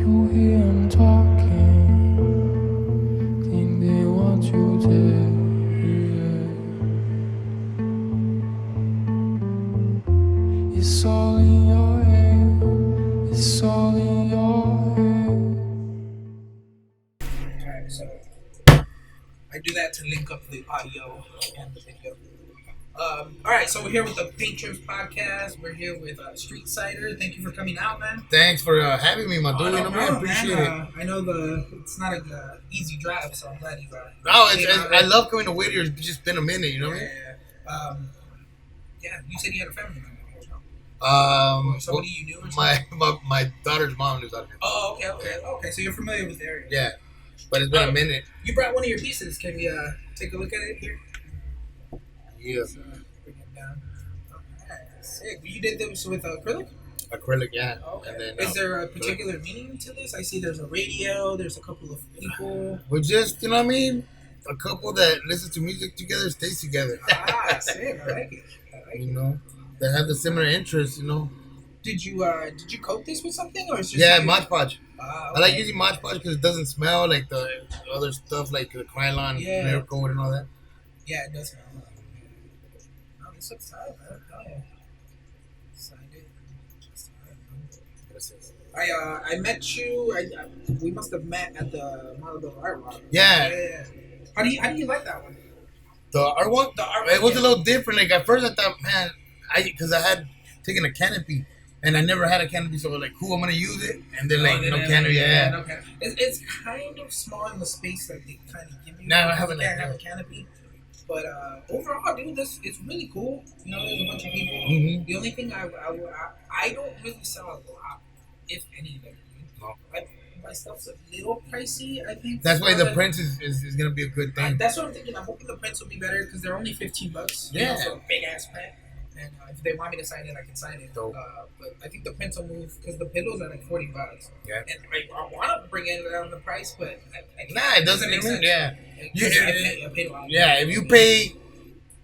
you hear them talking, think they want you dead. It's all in your head. It's all in your head. Alright, so I do that to link up the audio and the video. Alright, so we're here with the Paint Trips podcast. We're here with Street Cider. Thank you for coming out, man. Thanks for having me, my dude. No You know, man, problem, appreciate man. it. I know it's not an easy drive, so I'm glad you got it. No, I love coming to Whittier. It's just been a minute, you know what I mean? Yeah, you said you had a family member. Somebody you knew or something? My daughter's mom lives out here. Oh, okay. So you're familiar with the area. Yeah, but it's been a minute. You brought one of your pieces. Can we take a look at it here? Yeah, Bring it down. Alright, sick. You did this with acrylic? acrylic, yeah. Okay. And then, Is there a particular meaning to this? I see there's a radio. There's a couple of people. we're just, you know what I mean? A couple that listen to music together stays together. Sick. I like it. You know, that have the similar interests, you know. Did you coat this with something or is just Yeah, like, Mod Podge. okay. I like using Mod Podge because it doesn't smell like the other stuff like the Krylon, Yeah. Mirror Coat, and all that. Yeah, it does smell. Oh, this looks tight, man. Oh, yeah. Signed it. I met you. We must have met at the Mural Art Walk. Yeah. How do you like that one? The art walk, it was a little different. Like at first, I thought, man, because I had taken a canopy, and I never had a canopy, so I was like, cool, I'm gonna use it. And then like, no canopy, yeah. No canopy. It's kind of small in the space that they kind of give you. No, I haven't. You can't have a canopy. But overall, dude, it's really cool. You know, there's a bunch of people. Mm-hmm. The only thing I don't really sell a lot, if any. No. My stuff's a little pricey, I think. That's why the Prince is gonna be a good thing. That's what I'm thinking. I'm hoping the Prince will be better because they're only $15. Yeah. So a big ass print. And if they want me to sign it, I can sign it. Dope. But I think the Prince will move because the pillows are like $40. Yeah. And I want to bring it down the price, but I can't. Nah, it doesn't make sense. Yeah. I paid a lot. Yeah, if you pay,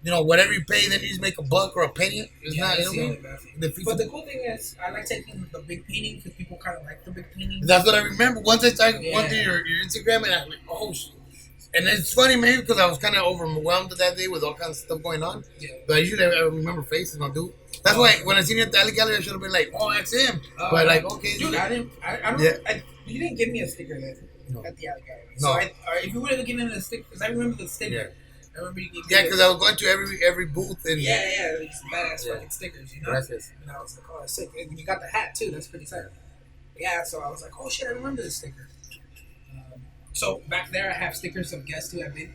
you know, whatever you pay, then you just make a buck or a penny. It's not. That's You know the what I only mean? bad thing. Defeats But the- the cool thing is, I like taking the big painting because people kind of like the big painting. That's what I remember. Once I started Yeah. going through your Instagram, and I was like, oh shit. And it's funny, maybe because I was kind of overwhelmed that day with all kinds of stuff going on. Yeah. But usually I remember faces, my dude. That's why when I seen you at the alley gallery, I should have been like, oh, that's him. But like, okay. Dude, I don't. Yeah. You didn't give me a sticker then No. at the alley gallery. No. So if you would have given me a sticker, because I remember the sticker. Yeah. I remember you gave me Yeah, because I was going to every booth and these badass Yeah. fucking stickers, you know. Gracias. And I was like, oh, that's sick. And you got the hat too. That's pretty sick. Yeah, so I was like, oh shit, I remember this sticker. So back there, I have stickers of guests who have been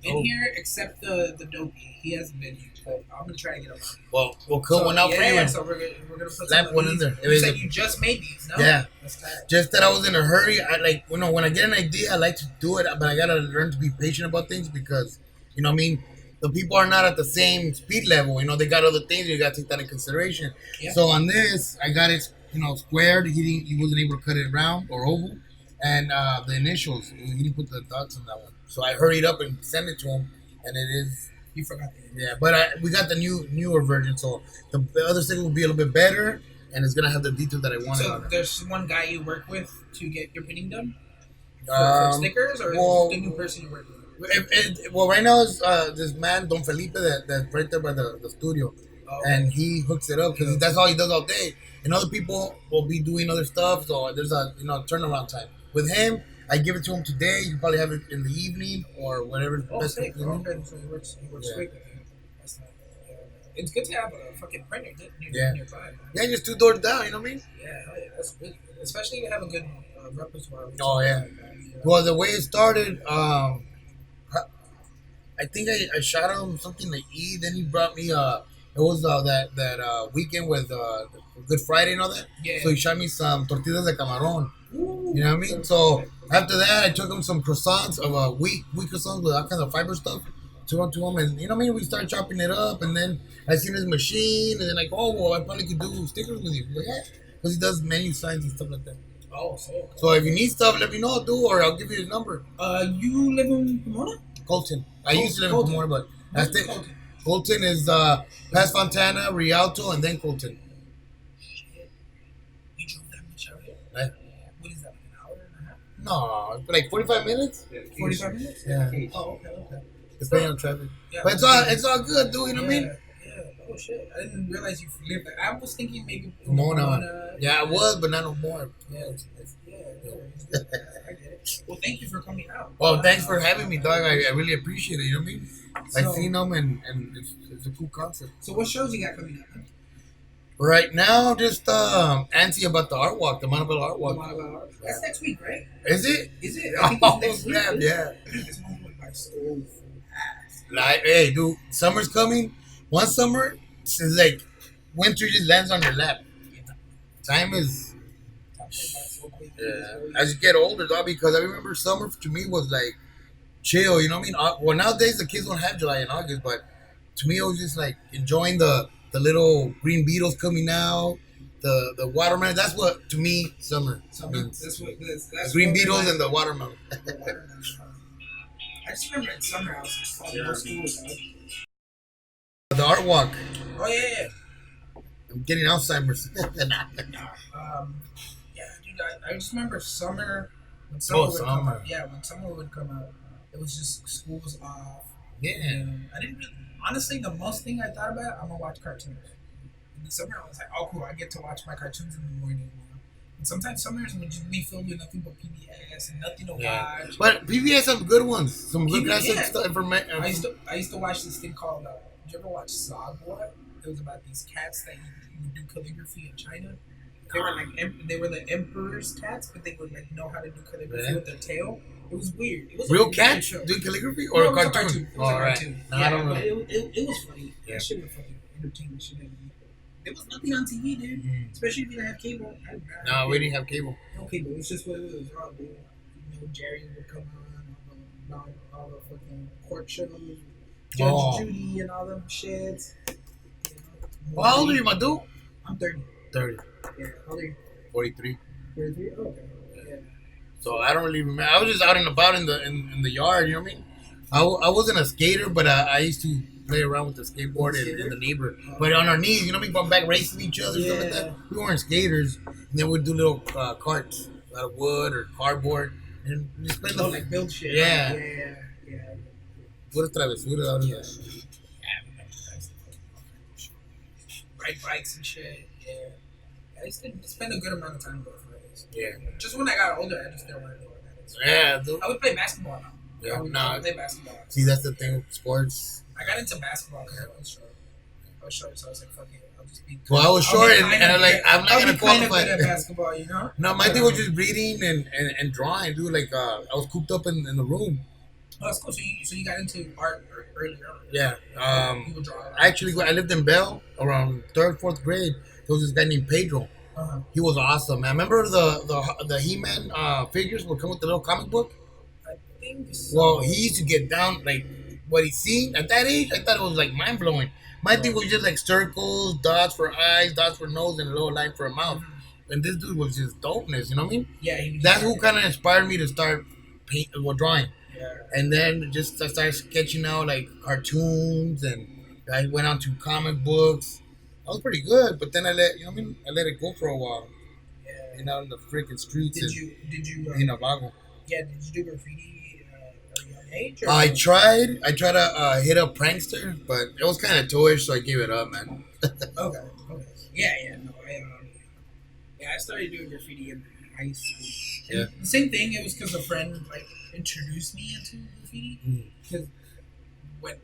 in here, except the dopey. He hasn't been here, but I'm gonna try to get him on. Well, we'll cut one out for you. And So we're gonna put slap some one of in these. there. You said you just made these, no? Yeah. That's tight. Just that I was in a hurry. I like, you know, when I get an idea, I like to do it, but I gotta learn to be patient about things because, you know what I mean? The people are not at the same speed level. You know, they got other things. You gotta take that in consideration. Yeah. So on this, I got it, you know, squared. He wasn't able to cut it round or oval, and the initials. He didn't put the dots on that one. So I hurried up and sent it to him, and it is. You forgot the Yeah, but we got the newer version, so the other sticker will be a little bit better, and it's gonna have the detail that I wanted. So on it. there's one guy you work with to get your painting done for Um, stickers, or well- is it the new person you work with? Well, right now is this man Don Felipe that's right there by the studio, Oh, and he hooks it up because that's all he does all day. And other people will be doing other stuff, so there's a turnaround time. With him, I give it to him today. You probably have it in the evening or whatever. sick. You know? Okay, so he works Yeah. quick with you. That's not, it's good to have a fucking printer Yeah. nearby. Yeah, just 2 doors down. You know what I mean? Yeah, hell yeah, that's good. Especially if you have a good repertoire. Oh, yeah. Well, the way it started, I think I shot him something to eat. Then he brought me it was that weekend with Good Friday and all that. Yeah. So he shot me some tortillas de camarón. Ooh, You know what I mean? So after that, I took him some croissants of wheat croissants with all kinds of fiber stuff. Took them to him, and you know what I mean. We started chopping it up, and then I seen his machine, and then like, oh well, I probably could do stickers with you. Like, yeah, because he does menu signs and stuff like that. Oh, sick. So if you need stuff, let me know, dude, or I'll give you his number. You live in Pomona? Colton. I used to live in Colton. Pomona, but I think Colton. Colton is past Fontana, Rialto, and then Colton. Shit. You drove that much out here? Right? What is that? Like an hour and a half? No, like 45 minutes. 45 minutes? Yeah, Oh, okay. depending on traffic. Yeah, But it's all good, dude. You know what I mean? Yeah. Oh shit! I didn't realize you lived there. I was thinking maybe Pomona. Yeah, I was, but not no more. Yeah, I get it. Well, thank you for coming out. Well, thanks for having me, dog. I really appreciate it. You know what I mean? I've So, seen them, and it's a cool concept. so what shows you got coming up? Huh? Right now, just antsy about the art walk, the Montebello art The walk. Montebello Art. That's next week, right? Is it? Is it? I think Oh, it's next week. snap, yeah. This month went by so fast. Like, hey, dude, summer's coming. One summer, it's like winter just lands on your lap. Time is, Time went by so quick. as you get older, dog, because I remember summer to me was like chill, you know what I mean? Well, nowadays the kids don't have July and August, but to me it was just like enjoying the little green beetles coming out, the watermelon. That's what to me summer means. That's The green what beetles reminds- and the watermelon. I just remember in summer I was just falling out of school, dog. The art walk. Oh yeah. I'm getting Alzheimer's. Yeah, dude. I just remember summer when summer would come summer. out. Yeah, when summer would come out, it was just school was off. Yeah. And I didn't really, honestly. The most thing I thought about, I'm gonna watch cartoons. In the summer, I was like, oh cool, I get to watch my cartoons in the morning. You know? And sometimes summers would just be filled with nothing but PBS and nothing to watch. But PBS has some good ones. Some good PBS, stuff. I used to watch this thing called. Did you ever watch Sagwa? It was about these cats that would do calligraphy in China. They were like they were the emperor's cats, but they would like know how to do calligraphy with their tail. It was weird. It was Real a weird cats show. do calligraphy or No, a it was cartoon? It was a right. cartoon. No, I don't know. But it was funny. Yeah. That shit was fucking entertaining shit. There was nothing on TV, dude. Especially if you didn't have cable. No, we didn't have cable. No cable. It's just what it was. Oh, dude. You know, Jerry would come on, all the fucking court shows, Judge Judy and all them shits. You know, Well, how old are you, my dude? I'm 30. 30. Yeah, how old are you? 43. 33? Oh, okay. Yeah. So I don't really remember. I was just out and about in the yard. You know what I mean? I wasn't a skater, but I used to play around with the skateboard and the neighbor. But on our knees, you know what I mean? Going back racing each other, stuff like that. We weren't skaters, and then we'd do little carts out of wood or cardboard and just play the like build shit. Yeah. Yeah. Puras travesuras out here. Ride bikes and shit. Yeah. I used to spend a good amount of time with friends. Yeah. Just when I got older, I just didn't want to do it. Yeah, dude. I would play basketball now. Yeah, I would play basketball. See, that's the thing with sports. I got into basketball because I was short. So I was like, fuck it. I'll just be. Well, I was short, and I'm like, I'm not gonna qualify. Good at basketball, you know. No, my thing was just reading and drawing, dude. Like, I was cooped up in the room. Oh, that's cool. So you got into art early on. Yeah. You would draw a lot. Actually, I lived in Bell around third, fourth grade. There was this guy named Pedro. He was awesome, man. Remember the He-Man figures would come with the little comic book? I think so. Well, he used to get down, like, what he seen at that age, I thought it was, like, mind-blowing. My thing was just, like, circles, dots for eyes, dots for nose, and a little line for a mouth. And this dude was just dopeness, you know what I mean? Yeah. That's who kind of inspired me to start drawing. Yeah. And then just I started sketching out, like, cartoons, and I went on to comic books. I was pretty good, but then I let it go for a while. Yeah. And out in the freaking streets. Did you? In Navajo. Yeah. Did you do graffiti at a young age? Or I tried to hit up Prankster, but it was kind of toyish, so I gave it up, man. Okay. Yeah. No, I started doing graffiti in high school. Yeah. The same thing. It was because a friend like introduced me into graffiti. Because when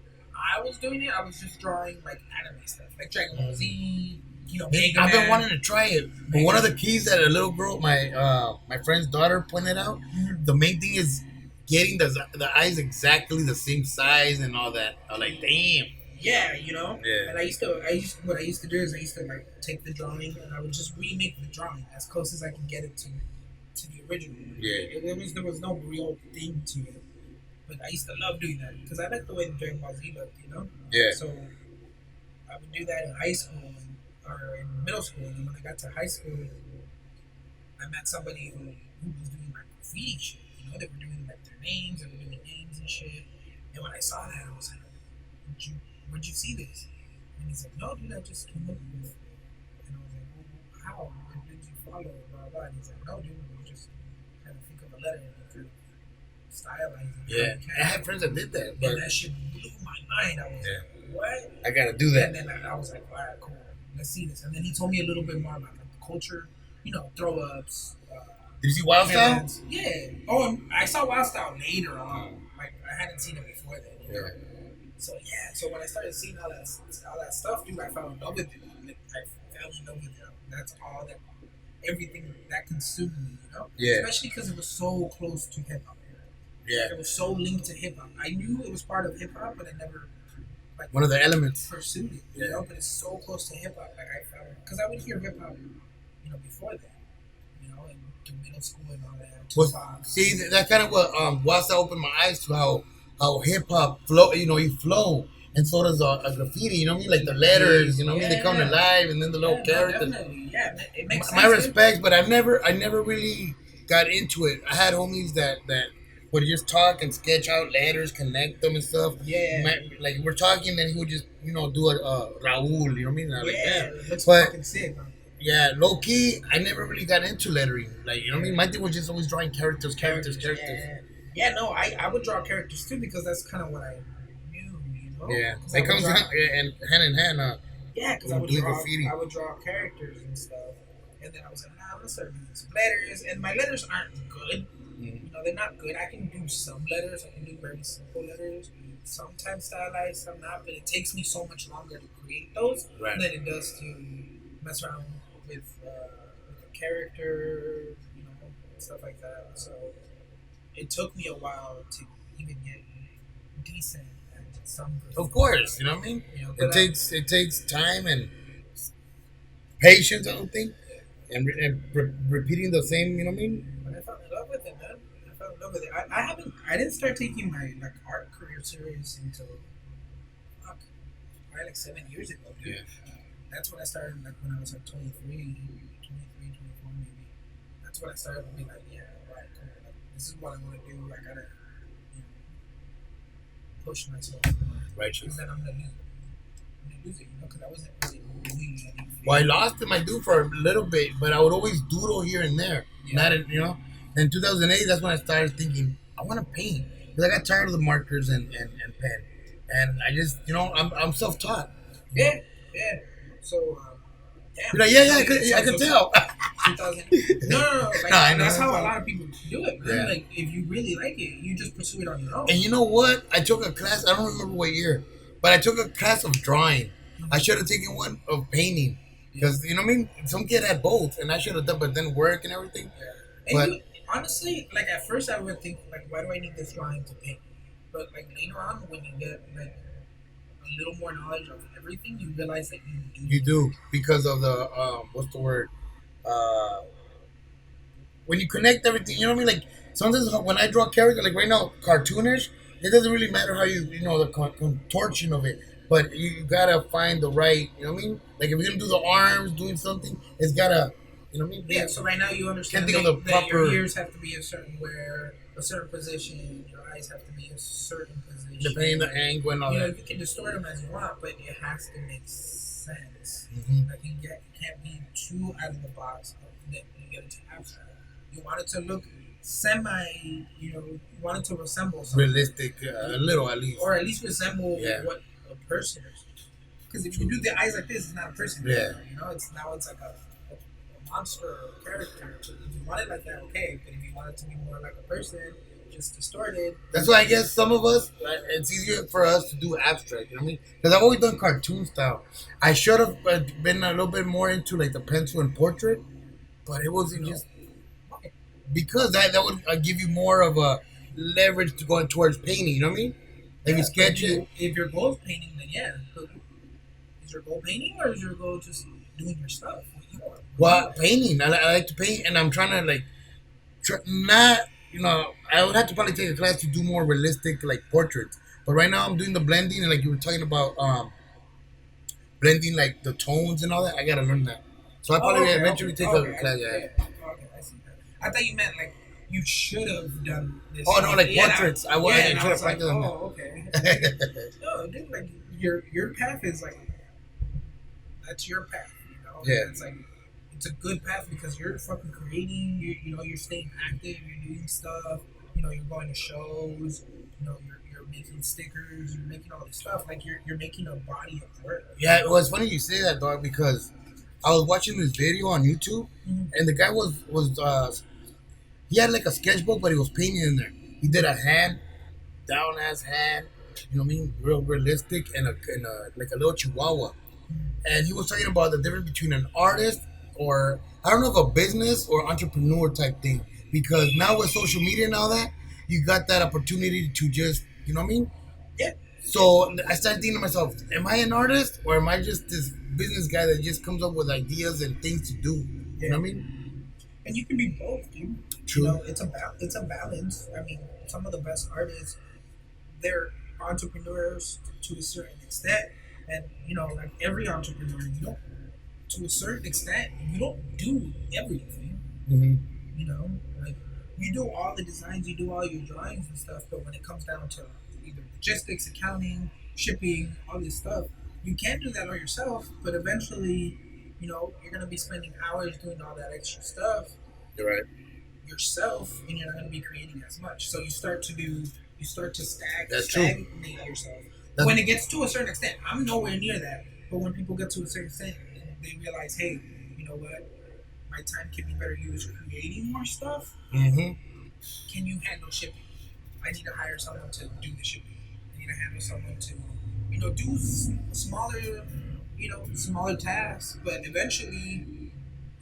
I was doing it, I was just drawing like anime stuff, like Dragon Ball Z. You know, Mega I've been Man. wanting to try it, but one of the keys that a little girl, my friend's daughter, pointed out, the main thing is getting the eyes exactly the same size and all that. I was like, damn. Yeah, you know. Yeah. And what I used to do is I used to like take the drawing and I would just remake the drawing as close as I can get it to the original. Yeah. There was no real thing to it, but I used to love doing that because I liked the way the Dragon Ball Z looked, you know. Yeah. So I would do that in high school or in middle school, and when I got to high school, I met somebody who was doing like graffiti shit. You know, they were doing like their names, they were doing names and shit. And when I saw that, I was like, where'd you see this? And he's like, no, dude, I just came up with it. And I was like, well, how? Where did you follow it, blah, blah. And he's like, no, dude, you just kind of think of a letter and you kind of stylize it. Yeah, I had friends that did that, but And that shit blew my mind. I was like, what? I gotta do that. And then I was like, all right, cool. Let's see this. And then he told me a little bit more about like, the culture, throw ups. Did you see Wild Style? Events. Yeah. Oh, I saw Wild Style later on. Like, I hadn't seen it before then. Yeah. So, yeah. So, when I started seeing all that stuff, dude, I fell in love with it. Like, I fell in love with it. That's all that, everything that consumed me, Yeah. Especially because it was so close to hip hop. Yeah. It was so linked to hip hop. I knew it was part of hip hop, but I never one of the elements pursued it. But it's so close to hip hop. Like I found, because I would hear hip hop, before that, in middle school and all that. Well, see, that's kind of what Wild Style opened my eyes to how hip hop flow. You flow, and so does a graffiti. You know what I mean? Like the letters. You know what I mean? They come to life, and then the little characters. Definitely. Yeah, it makes my sense. respects, but I never really got into it. I had homies that would just talk and sketch out letters, connect them and stuff. Yeah. Like we're talking, and he would just do a Raul. You know what I mean? Yeah, like it looks but fucking sick, huh? yeah, low key, I never really got into lettering. Like you know what I mean? My thing was just always drawing characters. Yeah, no, I would draw characters too because that's kind of what I knew. Yeah, it comes hand in hand. Yeah, because I would draw characters and stuff, and then I was like, nah, I'm gonna start doing some letters, and my letters aren't good. They're not good. I can do some letters. I can do very simple letters. Sometimes stylized, some not. But it takes me so much longer to create those than it does to mess around with the character, stuff like that. So it took me a while to even get decent at some. Of course, you know what I mean. It takes time and patience. I don't think, and repeating the same. You know what I mean. But I fell in love with it, man. I didn't start taking my art career serious until probably like 7 years ago, dude. Yeah. That's when I started, like when I was like 23, 24 maybe. That's when I started to be like, yeah, right, cool. Like, this is what I want to do. I gotta, push myself more. Right. Because then I'm gonna lose it, because I wasn't really doing anything. Well, I lost it, my dude, for a little bit, but I would always doodle here and there. Not in 2008, that's when I started thinking, I want to paint. Because I got tired of the markers and pen. And I just, I'm self-taught. Yeah. So, damn. Yeah, I can tell. 2000. No. Like, that's how a lot of people do it, man. Yeah. Like, if you really like it, you just pursue it on your own. And you know what? I took a class, I don't remember what year, but I took a class of drawing. I should have taken one of painting. Because, you know what I mean? Some kid had both, and I should have done, but then work and everything. Yeah. And honestly, like at first I would think, like, why do I need this drawing to paint? But like later on, when you get like a little more knowledge of everything, you realize that you do. You do, because of the what's the word? When you connect everything, you know what I mean? Like sometimes when I draw characters, like right now, cartoonish, it doesn't really matter how the contortion of it, but you gotta find the right, you know what I mean? Like if you're gonna do the arms, doing something, it's gotta. You know what I mean? Yeah, so right now you understand that your ears have to be a certain position, your eyes have to be a certain position. Depending on the angle and all that. You can distort them as you want, but it has to make sense. Mm-hmm. Like it can't be too out of the box, then you get into abstract. You want it to look you want it to resemble something. Realistic, a little at least. Or at least resemble what a person is. Because if you do the eyes like this, it's not a person. Yeah. It's like a monster or character. So if you want it like that, okay. But if you want it to be more like a person, just distorted. That's why I guess some of us, it's easier for us to do abstract. You know what I mean? Because I've always done cartoon style. I should have been a little bit more into like the pencil and portrait, but it wasn't just because that would give you more of a leverage to going towards painting. You know what I mean? If you sketch it. If your goal is painting, then yeah. Is your goal painting or is your goal just doing your stuff? Well, painting. I like to paint, and I'm trying to I would have to probably take a class to do more realistic like portraits. But right now I'm doing the blending, and like you were talking about blending like the tones and all that. I gotta learn that. So I probably eventually take a class. Yeah. Okay, I see that. I thought you meant like you should have done this. Oh no, like portraits. I try to practice on that. Okay. No, dude, like your path is like that's your path. Yeah. It's like it's a good path because you're fucking creating. You're staying active. You're doing stuff. You're going to shows. You're making stickers. You're making all this stuff. Like you're making a body of work. Yeah, it was funny you say that, dog, because I was watching this video on YouTube, and the guy was he had like a sketchbook, but he was painting in there. He did a hand, down ass hand, you know what I mean, real realistic, and like a little chihuahua. And he was talking about the difference between an artist or I don't know if a business or entrepreneur type thing. Because now with social media and all that, you got that opportunity to just, you know what I mean? Yeah. So I started thinking to myself, am I an artist or am I just this business guy that just comes up with ideas and things to do? You know what I mean? And you can be both, dude. True. It's a balance. I mean, some of the best artists, they're entrepreneurs to a certain extent, and like every entrepreneur, to a certain extent, you don't do everything. Mm-hmm. Like you do all the designs, you do all your drawings and stuff, but when it comes down to either logistics, accounting, shipping, all this stuff, you can do that all yourself, but eventually, you're gonna be spending hours doing all that extra stuff You're right. yourself, and you're not gonna be creating as much. So you start to That's true. stagnate yourself. That's, When it gets to a certain extent, I'm nowhere near that. But when people get to a certain extent, and they realize, hey, you know what, my time can be better used creating more stuff. mm-hmm. Can you handle shipping? I need to hire someone to do the shipping. I need to handle someone to, do smaller tasks. But eventually,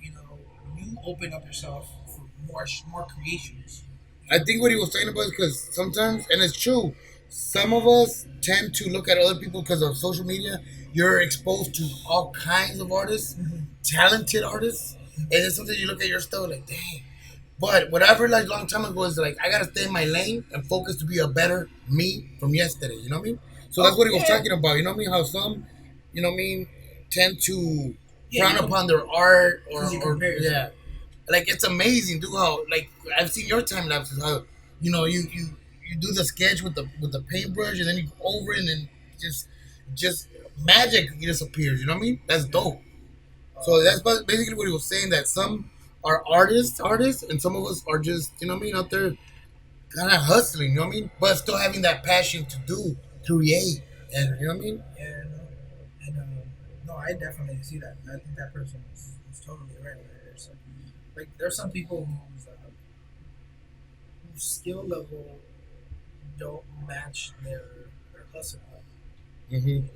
you open up yourself for more creations. I think what he was talking about is because sometimes, and it's true, some of us tend to look at other people because of social media. You're exposed to all kinds of artists, talented artists, and then sometimes you look at your stuff like, dang. But what I've realized a long time ago is like I gotta stay in my lane and focus to be a better me from yesterday. You know what I mean? So that's what he was talking about. You know what I mean? How some, you know what I mean, tend to frown upon their art or yeah. Like it's amazing, dude. How like I've seen your time lapses. How you do the sketch with the paintbrush and then you go over it and then just magic disappears. You know what I mean? That's dope. So that's basically what he was saying. That some are artists, and some of us are just you know what I mean out there kind of hustling. You know what I mean? But still having that passion to create, and you know what I mean? And no, I definitely see that. I think that person is totally right. There's some people whose skill level don't match their hustle level. Mm-hmm.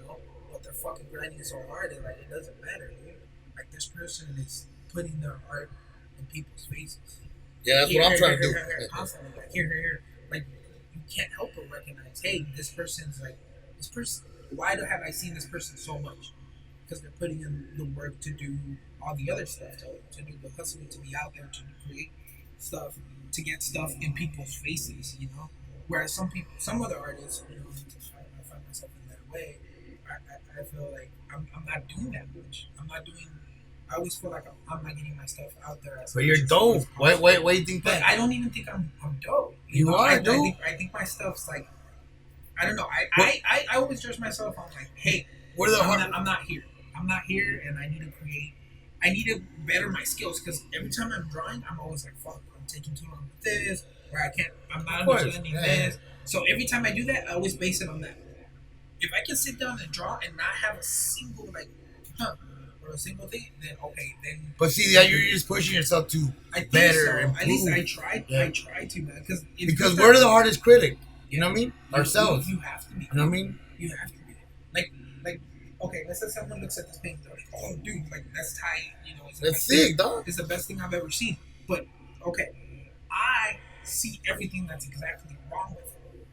But they're fucking grinding so hard and it doesn't matter, dude. Like this person is putting their art in people's faces. Yeah, that's what I'm trying to do. Constantly, like here. Like you can't help but recognize, hey, this person's like this person. Why have I seen this person so much? Because they're putting in the work to do all the other stuff, to do the hustling, to be out there, to create stuff, to get stuff in people's faces, Whereas some other artists, I find myself in that way. I feel like I'm not doing that much. I always feel like I'm not getting my stuff out there. But you're dope. Why do you think that? But I don't even think I'm dope. You are dope. I think my stuff's like, I don't know. I always judge myself on like, hey, I'm not here. I'm not here, and I need to create. I need to better my skills because every time I'm drawing, I'm always like, fuck, I'm taking too long with this, or I'm not understanding this. So every time I do that, I always base it on that. If I can sit down and draw and not have a single or a single thing, then okay, then. But see, that you're just pushing yourself to better. So. At least I tried. Yeah. I tried to, man. Because we're the hardest critic. You know what I mean? Ourselves. You have to be. You know what I mean? You have to be. Like. Okay, let's say someone looks at this painting, they're like, "Oh, dude, like that's tight." That's sick, dog. It's the best thing I've ever seen. But okay, I see everything that's exactly wrong with it.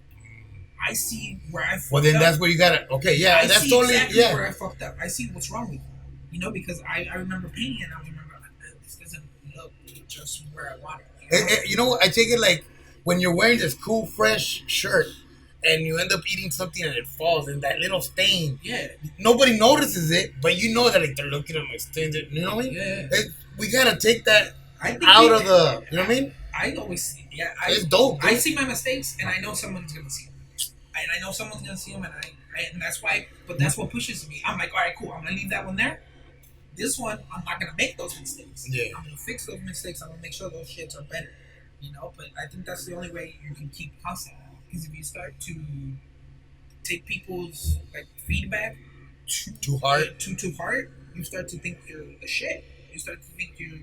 I see where I fucked up. Well, then that's where you gotta. Okay, yeah, I that's see totally exactly where I fucked up. I see what's wrong with it. Because I remember painting and I remember like, this doesn't look just where I want it. You know what? I take it like when you're wearing this cool, fresh shirt. And you end up eating something and it falls and that little stain. Yeah. Nobody notices it, but you know that like they're looking at my stains. You know what I mean? Yeah. We gotta take that out of the. You know what I mean? I always see. Yeah. It's dope. I see my mistakes, and I know someone's gonna see them. And I know someone's gonna see them, and that's why. But that's what pushes me. I'm like, all right, cool. I'm gonna leave that one there. This one, I'm not gonna make those mistakes. Yeah. I'm gonna fix those mistakes. I'm gonna make sure those shits are better. You know, but I think that's the only way you can keep constant. Because if you start to take people's like feedback Too hard. too hard, you start to think you're the shit. You start to think you're,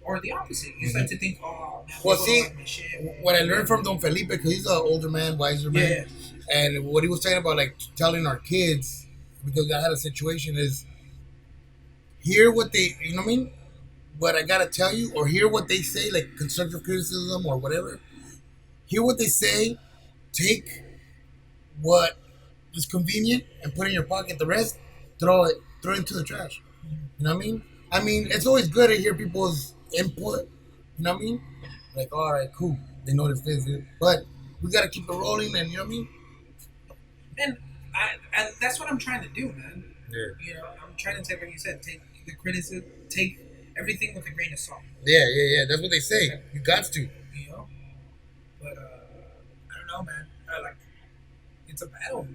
or the opposite. You Mm-hmm. start to think, oh man, Well, people see, don't like my shit. what I learned from Don Felipe, because he's an older man, wiser man, and what he was saying about like telling our kids, because I had a situation, is hear what they, you know what I mean? What I gotta tell you, or hear what they say, like constructive criticism or whatever. Hear what they say, take what is convenient and put it in your pocket. The rest, throw it into the trash. You know what I mean? I mean, it's always good to hear people's input. You know what I mean? Like, all right, cool. They noticed this, but we gotta keep it rolling, and you know what I mean? And and that's what I'm trying to do, man. Yeah. You know, I'm trying to take, like you said, take the criticism, take everything with a grain of salt. Yeah. That's what they say. You got to. You know, but I don't know, man. Like, it's a battle.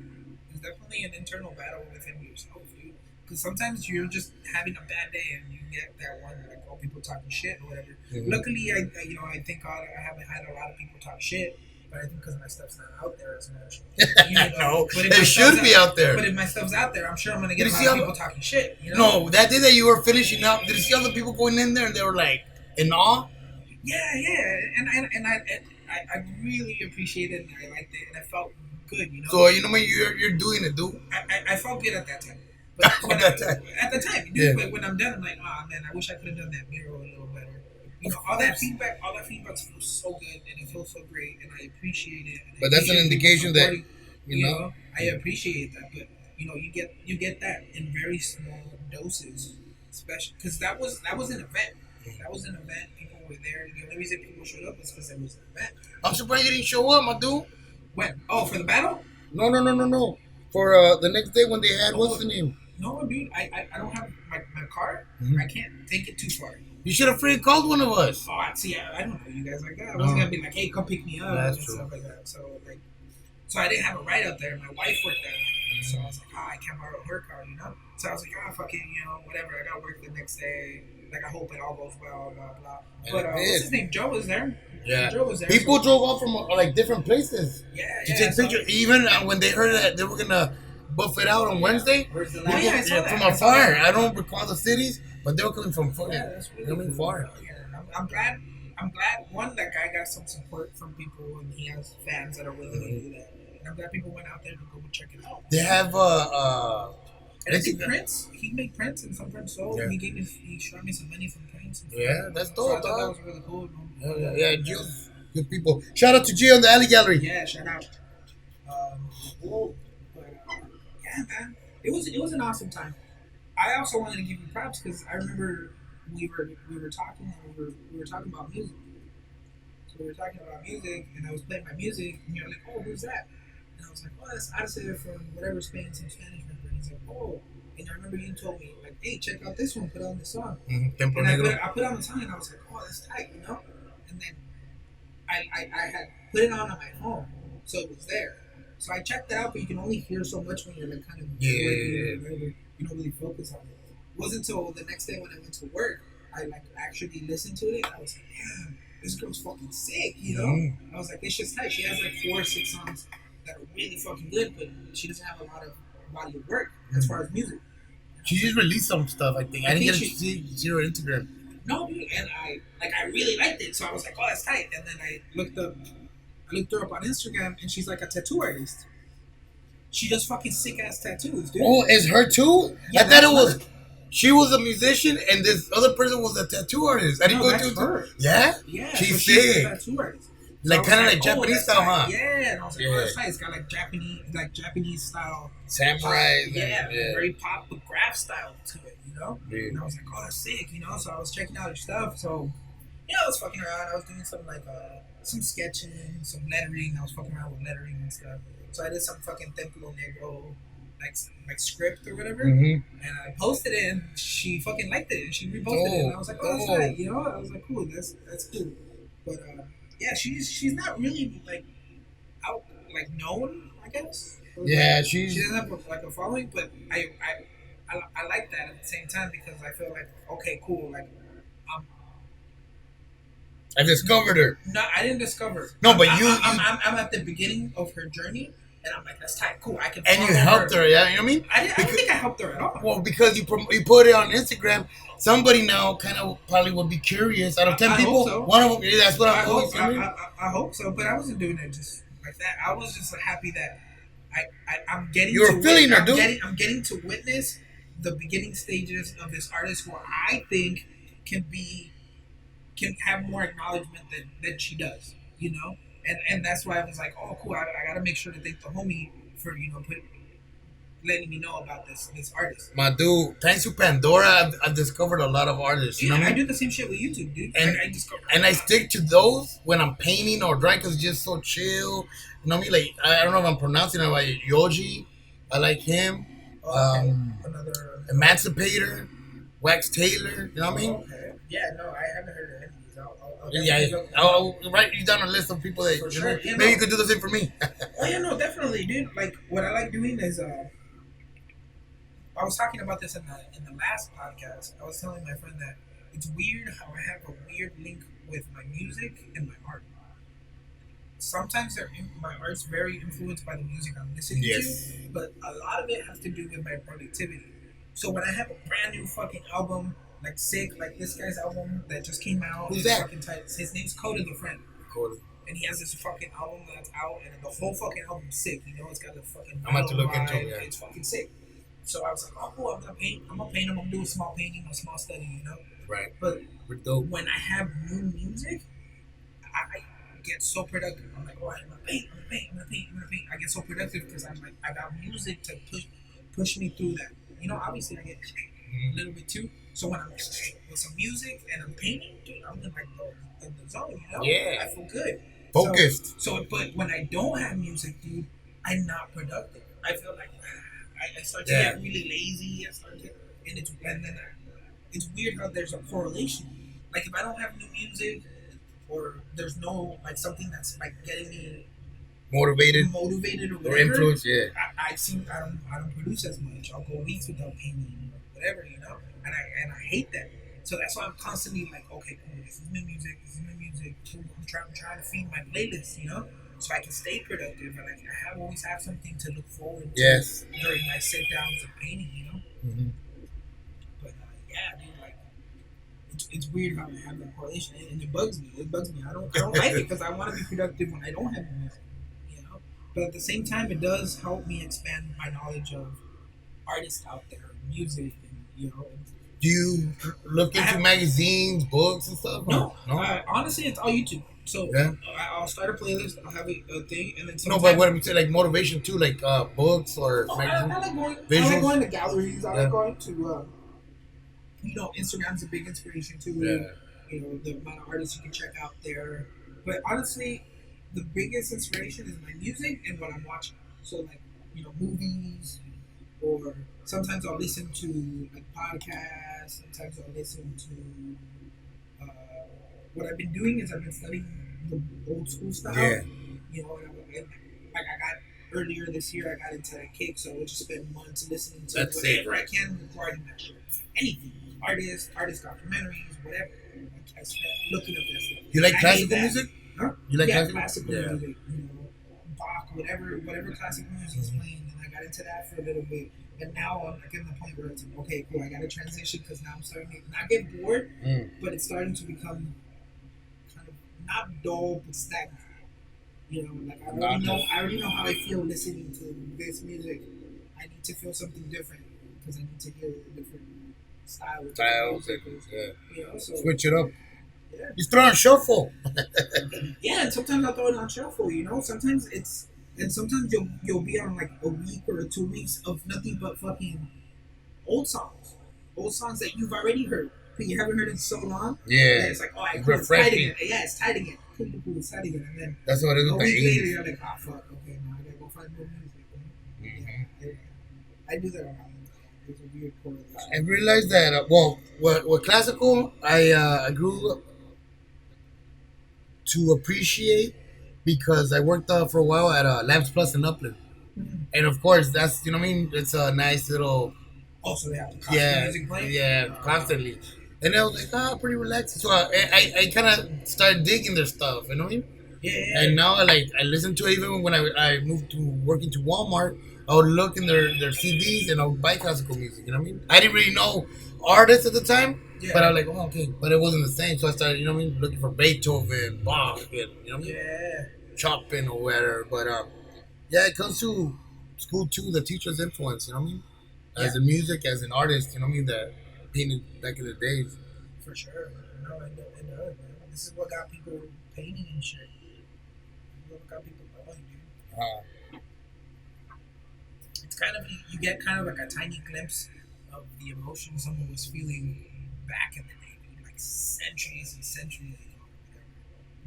It's definitely an internal battle within yourself, dude. Because sometimes you're just having a bad day and you get that one like, oh, people talking shit or whatever. Mm-hmm. Luckily, I thank God I haven't had a lot of people talk shit. But I think because my stuff's not out there as much. You know, No, but if it my should stuff's be out there. But if my stuff's out there, I'm sure I'm gonna get Did a you lot see of how- people talking shit. You know? No, that day that you were finishing up, did you see all the people going in there and they were like in awe? Yeah, and I really appreciated it and I liked it and I felt good. You know. So you know what you're doing it, dude. I felt good at that time. But when At that time. At the time, dude, Yeah. but when I'm done, I'm like, oh man, I wish I could have done that mural a little better. You know, all that feedback feels so good and it feels so great, and I appreciate it. And I But that's an appreciate people indication that, supporting, you know. I appreciate that, but you know, you get that in very small doses, especially because that was an event. That was an event. People were there. The only reason people showed up was because it was an event. I'm surprised you didn't show up, my dude. When? Oh, for the battle? No. For the next day when they had, what's the name? No, dude, I don't have my car. Mhm. I can't take it too far. You should have freaking called one of us. Oh, see, I don't know you guys like that. I wasn't gonna be like, hey, come pick me up That's and true. stuff like that. So I didn't have a ride out there. My wife worked there, so I was like, I can't borrow her car, you know. So I was like, fuck it, you know, whatever. I gotta work the next day. Like, I hope it all goes well, blah blah. And But it what's did. his name? Joe was there. Yeah. Joe was there. People so, drove off from like different places yeah, to yeah. take pictures. Even when they heard that they were gonna buff it out on Wednesday, Where's the people- last? Yeah, I saw that. from I saw afar. that. I don't recall the cities, but they were coming from far. Yeah, that's They really were cool. far. Yeah, I'm glad. I'm glad. One, that guy got some support from people, and he has fans that are willing to do that. And I'm glad people went out there to go check it out. They have And I think Prince, he made Prince and some Prince sold. Yeah. He showed me some money from Prince. And Yeah, that's so I dope, thought that dog. was really cool. Yeah, Gio's good people. Shout out to Gio in the Alley Gallery. Yeah, shout out. But yeah, man, it was an awesome time. I also wanted to give you props because I remember we were talking and we were talking about music. So we were talking about music, and I was playing my music, and you're like, "Oh, who's that?" And I was like, "Oh, that's Arce from whatever Spain, some Spanish member." And he's like, "Oh," and I remember you told me like, "Hey, check out this one. Put on this song." Tempo And Negro. I put on the song, and I was like, "Oh, that's tight," you know. And then I had put it on my phone, so it was there. So I checked it out, but you can only hear so much when you're like kind of Yeah. working. You don't really focus on it. It wasn't until the next day when I went to work, I like actually listened to it. I was like, damn, this girl's fucking sick, you know? I was like, it's just tight. She has like 4 or 6 songs that are really fucking good, but she doesn't have a lot of body of work as far as music. She just released some stuff, I think. I didn't I get think to see her Instagram. No, dude, and I really liked it, so I was like, oh, that's tight. And then I looked her up on Instagram, and she's like a tattoo artist. She does fucking sick ass tattoos, dude. Oh, is her too? Yeah, I thought that's it was. her. She was a musician, and this other person was a tattoo artist. I didn't No, go that's to her. Yeah, Yeah, she's so she's a sick. tattoo artist. Like I was kind of like oh, Japanese that's style, tight. huh? Yeah, and I was like, Yeah. oh, that's tight. It's got like Japanese style. Samurai. Yeah, very pop with graph style to it, you know? Yeah. And I was like, oh, that's sick, you know? So I was checking out her stuff. So, you know, I was fucking around. I was doing some like some sketching, some lettering. I was fucking around with lettering and stuff. So I did some fucking Templo Negro like script or whatever. Mm-hmm. And I posted it, and she fucking liked it, and she reposted it, and I was like, "Oh, that's right," you know. I was like, "Cool, that's cool." But yeah, she's not really like out like known, I guess. Yeah, She she's. doesn't have like a following, but I like that at the same time because I feel like okay, cool. Like I'm I discovered her. no, I didn't discover. No, but I'm at the beginning of her journey, and I'm like, that's tight, cool. I can and you follow helped her. Yeah, you know what I mean? I don't think I helped her at all. Well, because you put it on Instagram, somebody now kind of probably would be curious. Out of 10 I people, hope so. one of them. Yeah, that's what I I'm hope going. I hope so, but I wasn't doing it just like that. I was just like, happy that I'm getting You were to feeling her, dude. I'm getting to witness the beginning stages of this artist who I think can be can have more acknowledgement than she does, you know? And that's why I was like, oh cool, I gotta make sure to thank the homie for, letting me know about this artist. My dude, thanks to Pandora, I've discovered a lot of artists. You Yeah, know what I I mean? do the same shit with YouTube, dude. And I discovered and I stick to those when I'm painting or drawing because it's just so chill. You know what I mean? Like I don't know if I'm pronouncing it right. Yoji, I like him. oh, okay. Another Emancipator, Wax Taylor. You know what I mean? okay. Yeah, no, I haven't heard of any of these. I'll Yeah, definitely look I'll write you down a list of people that for you know, sure. You maybe know, you could do the same for me. oh yeah, no, definitely, dude. Like what I like doing is I was talking about this in the last podcast. I was telling my friend that it's weird how I have a weird link with my music and my art. Sometimes my art's very influenced by the music I'm listening Yes. to, but a lot of it has to do with my productivity. So when I have a brand new fucking album, like sick, like this guy's album that just came out, Who's it's that? fucking tight. His name's Coda the Friend, Cool. and he has this fucking album that's out, and the whole fucking album's sick. You know, it's got a fucking. I'm about to look metal into it, vibe, yeah. It's fucking sick. So I was like, oh cool, I'm gonna paint. I'm gonna paint him. I'm gonna do a small painting, a small study, you know. Right. But We're dope. when I have new music, I get so productive. I'm like, oh, I'm gonna paint, I'm gonna paint, I'm gonna paint, I'm gonna paint. I get so productive because I'm like, I got music to push me through that. You know, obviously I get a little bit too. So when I'm with some music and I'm painting, dude, I'm in like the zone. You know, Yeah. I feel good, Focused. But when I don't have music, dude, I'm not productive. I feel like I start to Yeah. get really lazy. It's weird how there's a correlation. Like if I don't have new music or there's no like something that's like getting me motivated or or whatever, influenced. Yeah. I don't produce as much. I'll go weeks without painting or whatever, you know. And I hate that. So that's why I'm constantly like, okay, cool, this is new music, Cool, I'm trying to feed my playlist, you know, so I can stay productive and I always have something to look forward to Yes. during my sit downs of painting, you know. Mm-hmm. But yeah, dude, like it's weird how I have that correlation, and it bugs me. It bugs me. I don't like it because I want to be productive when I don't have music, you know. But at the same time, it does help me expand my knowledge of artists out there, music, and you know. Do you look into magazines, books, and stuff? No, No. honestly, it's all YouTube. So Yeah. I'll start a playlist. I'll have a thing, and then No, sometimes, but what I'm saying, like motivation too, like books or oh, magazines. I like going to galleries. I Yeah. like going to Instagram's a big inspiration too. Yeah. You know, the amount of artists you can check out there. But honestly, the biggest inspiration is my music and what I'm watching. So like, movies, or sometimes I'll listen to like podcasts. Sometimes I'll listen to. What I've been doing is I've been studying the old school style. Yeah. You know, and like I got earlier this year, I got into that kick, so I would just spend months listening to That's it. whatever I can regarding that shit. Anything, artist documentaries, whatever. I spent looking up that stuff. You like I hate classical that. music? Huh? You like yeah, classical? classical music, Bach, whatever classical music is playing, and I got into that for a little bit. But now I'm like in the point where it's like, okay, cool, I got to transition because now I'm starting to not get bored, but it's starting to become kind of not dull but stagnant. You know, like I already know how I feel listening to this music. I need to feel something different because I need to hear a different style. Styles, yeah. You know, so Switch it up. yeah. You throw on shuffle. Yeah, and sometimes I'll throw it on shuffle, you know? Sometimes sometimes you'll be on like a week or 2 weeks of nothing but fucking old songs. Old songs that you've already heard, but you haven't heard in so long. Yeah. And it's like, oh, It's cool, it's tight refreshing. again. Yeah, it's tight again. Cool, it's tight again. And then That's what it is a with the week later, 80s. you're like, oh, fuck, okay, now I gotta go find more music. Yeah, I do that a lot. There's a weird correlation. I realized that, with classical, I grew up to appreciate because I worked for a while at Labs Plus in Upland. Mhm. And of course, that's, you know what I mean? It's a nice little Oh, so they have the constant Yeah, music playing. yeah, constantly. And I was like, pretty relaxing. So I kind of started digging their stuff, you know what I mean? Yeah, yeah, And yeah. now I listen to it even when I moved to working to Walmart. I would look in their CDs and I would buy classical music. You know what I mean? I didn't really know artists at the time, but I Yeah. was like, oh, okay, but it wasn't the same. So I started, you know what I mean, looking for Beethoven, Bach, and, you know what I mean, Yeah. Chopin or whatever. But yeah, it comes to school too. The teacher's influence. You know what I mean? Yeah. As a music, as an artist. You know what I mean? That painted back in the days. For sure. No, it does, man. This is what got people painting and shit. This is what got people going, dude. Uh, It's kind of you get kind of like a tiny glimpse of the emotion someone was feeling back in the day, dude, like centuries and centuries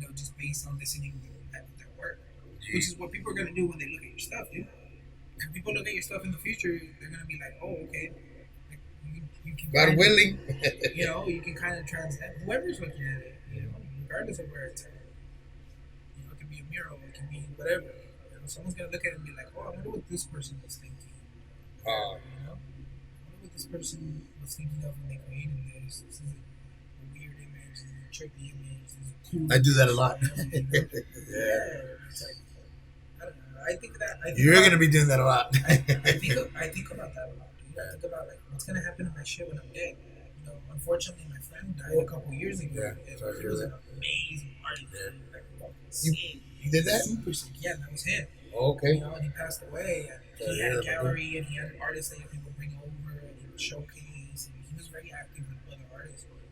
ago. Just based on listening to their work, which is what people are gonna do when they look at your stuff, dude. When people look at your stuff in the future, they're gonna be like, "Oh, okay." Like, you can God kind of, willing. you can kind of translate whoever's looking at it, regardless of where it's at. It can be a mural, it can be whatever. Someone's gonna look at it and be like, "Oh, I wonder what this person is thinking." Uh, I wonder what this person was thinking of when they created this. This is a weird image, this is a trippy image, this is a cool. I do that a lot. Yeah, it's like I don't know. I think that You're gonna be doing that a lot. I think about that a lot. I think about like what's gonna happen to my shit when I'm dead. Unfortunately, my friend died a couple years ago. Yeah, And sorry to he hear was that. an amazing artist. Like, You, sick. you did that? Super sick. Yeah, that was him. Okay. And he passed away. And Sorry he to had hear a that, gallery, and he had artists that he would bring over, and he would showcase. And he was very active with other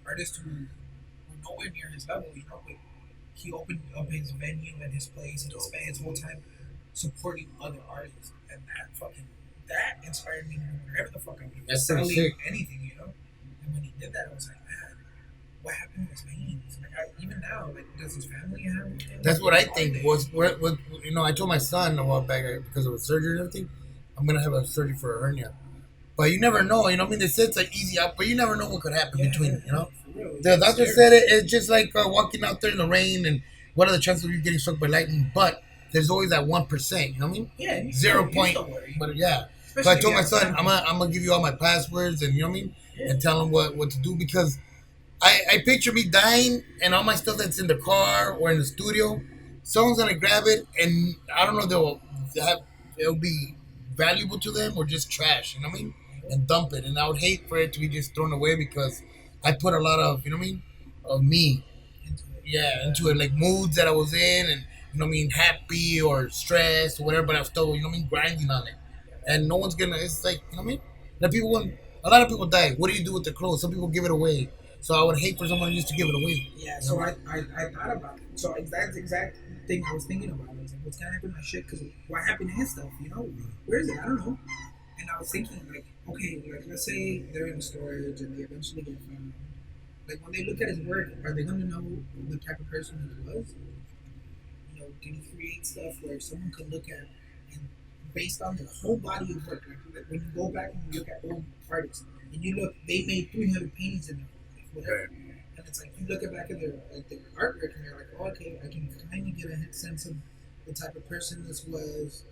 artists who were nowhere near his level. But he opened up his venue and his place, and he spent his whole time supporting other artists, and that inspired me to do whatever the fuck I do. That's pretty Selling sick. anything. And when he did that, I was like, man, what happened to his paintings? Like, even now, like, does his family have anything? That's what I Are think they- was I told my son a while back because of a surgery and everything, I'm gonna have a surgery for a hernia. But you never know, I mean, they said it's an easy out, but you never know what could happen between. For real. The It's doctor scary. said it's just like walking out there in the rain and what are the chances of you getting struck by lightning? But there's always that 1%, you know what I mean? Yeah, you Zero you point. still worry. But yeah. So Especially I if told you my have son, family. I'm gonna give you all my passwords and you know what I mean? Yeah. And tell him what to do because I picture me dying and all my stuff that's in the car or in the studio, someone's gonna grab it and I don't know it'll be valuable to them or just trash, you know what I mean? And dump it. And I would hate for it to be just thrown away because I put a lot of, you know what I mean, of me, Into it. yeah, into it, like moods that I was in and you know what I mean, happy or stressed or whatever, but I was still, you know what I mean, grinding on it. And no one's gonna it's like, you know what I mean? That people when a lot of people die. What do you do with the clothes? Some people give it away. So I would hate for someone just to give it away. Yeah, You so know? I thought about it. So that's the exact thing I was thinking about. I was like, what's gonna happen to my shit? Because what happened to his stuff? Where is it? I don't know. And I was thinking, like, okay, like let's say they're in storage and they eventually get found. Like when they look at his work, are they gonna know the type of person he was? Did he create stuff where someone could look at and based on the whole body of work, like when you go back and you look at old artists and you look, they made 300 paintings in their life, whatever. And it's like you look at back at their artwork and you're like, oh, okay, I can kind of get a sense of the type of person this was,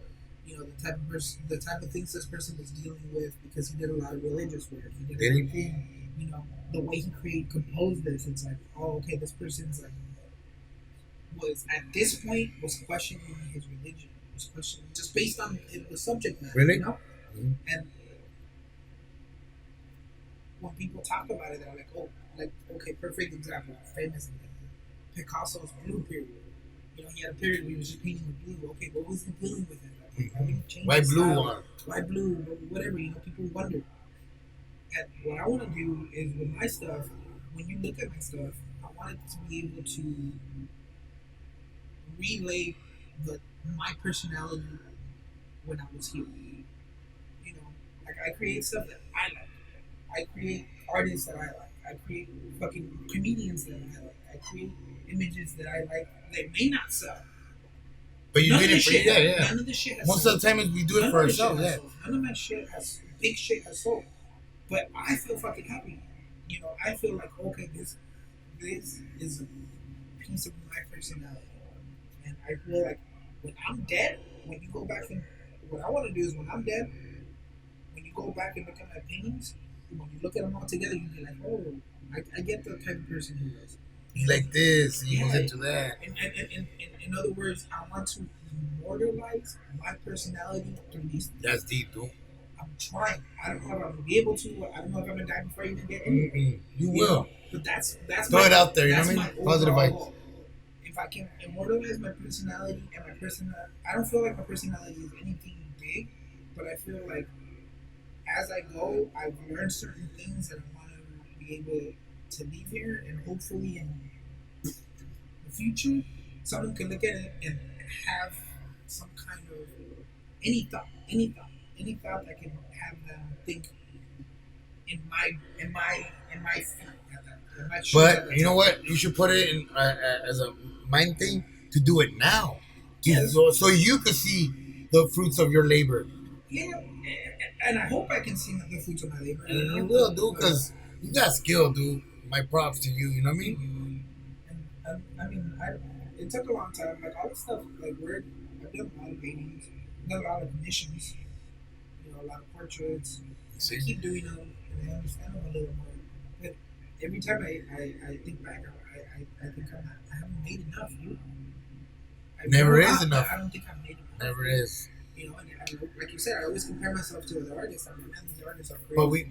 the type of things this person was dealing with because he did a lot of religious work. He did Did he? everything, the way he composed this. It's like, oh, okay, this person's like was at this point was questioning his religion, was questioning just based on the subject matter. Really? Mm-hmm. And when people talk about it, they're like, oh, like okay, perfect example, famous Picasso's blue period. He had a period where he was just painting with blue. Okay, what was he dealing with it? Why didn't he change Why his blue style? one? Why blue? Whatever. People wonder. And what I want to do is with my stuff, when you look at my stuff, I want it to be able to relay my personality when I was here. Like I create stuff that I like. I create artists that I like. I create fucking comedians that I like. I create images that I like that may not sell. But you did it for None of the shit has Most sold. of the time we do it None for of the shit ourselves, has yeah. sold. None of my shit has big shit has sold. But I feel fucking happy. I feel like okay, this is a piece of my personality. And I feel like when I'm dead, when you go back and what I want to do is when I'm dead, when you go back and look at my paintings, when you look at them all together, you be like, oh, I get the type of person he was. He's like this. He goes Yeah. into that. In other words, I want to immortalize my personality through these. That's deep, dude. I'm trying. I don't know if I'm gonna be able to. I don't know if I'm gonna die before I even get in. You will. But that's Throw my, it out there. You know that's what I mean? my Positive overall vibes. goal. If I can immortalize my personality and my personality, I don't feel like my personality is anything big, but I feel like as I go, I've learned certain things that I want to be able to leave here, and hopefully in the future, someone can look at it and have some kind of any thought that can have them think in my feet, in my shoes at But the you know time. what? You should put it in as a mind thing to do it now. Yes. So you can see the fruits of your labor. Yeah, and I hope I can see the fruits of my labor. And you will, dude, because you got skill, dude. My props to you. You know what I mean? It took a long time. Like all this stuff, like I've done a lot of paintings, I've done a lot of commissions, a lot of portraits. I keep doing them, and I understand them a little more. But every time I think back, I think I haven't made enough, dude. Never is enough. I don't think I've made enough. Never is. And like you said, I always compare myself to other artists. I'm like, man, these artists are crazy. But we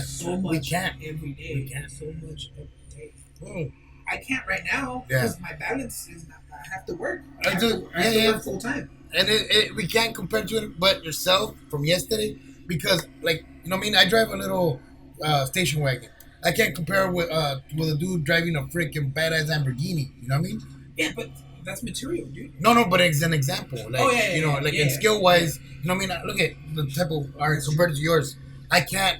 so much we can't every day. We can't. So much every day. Mm. I can't right now Yeah. because my balance is not. I have to work. I have do. to Yeah. work full time. And we can't compare to it, but yourself from yesterday, because like you know what I mean. I drive a little station wagon. I can't compare with a dude driving a freaking badass Lamborghini. You know what I mean? Yeah, but that's material, dude. No, but it's an example. Like, in skill wise, you know what I mean? Look at the type of art compared to yours. I can't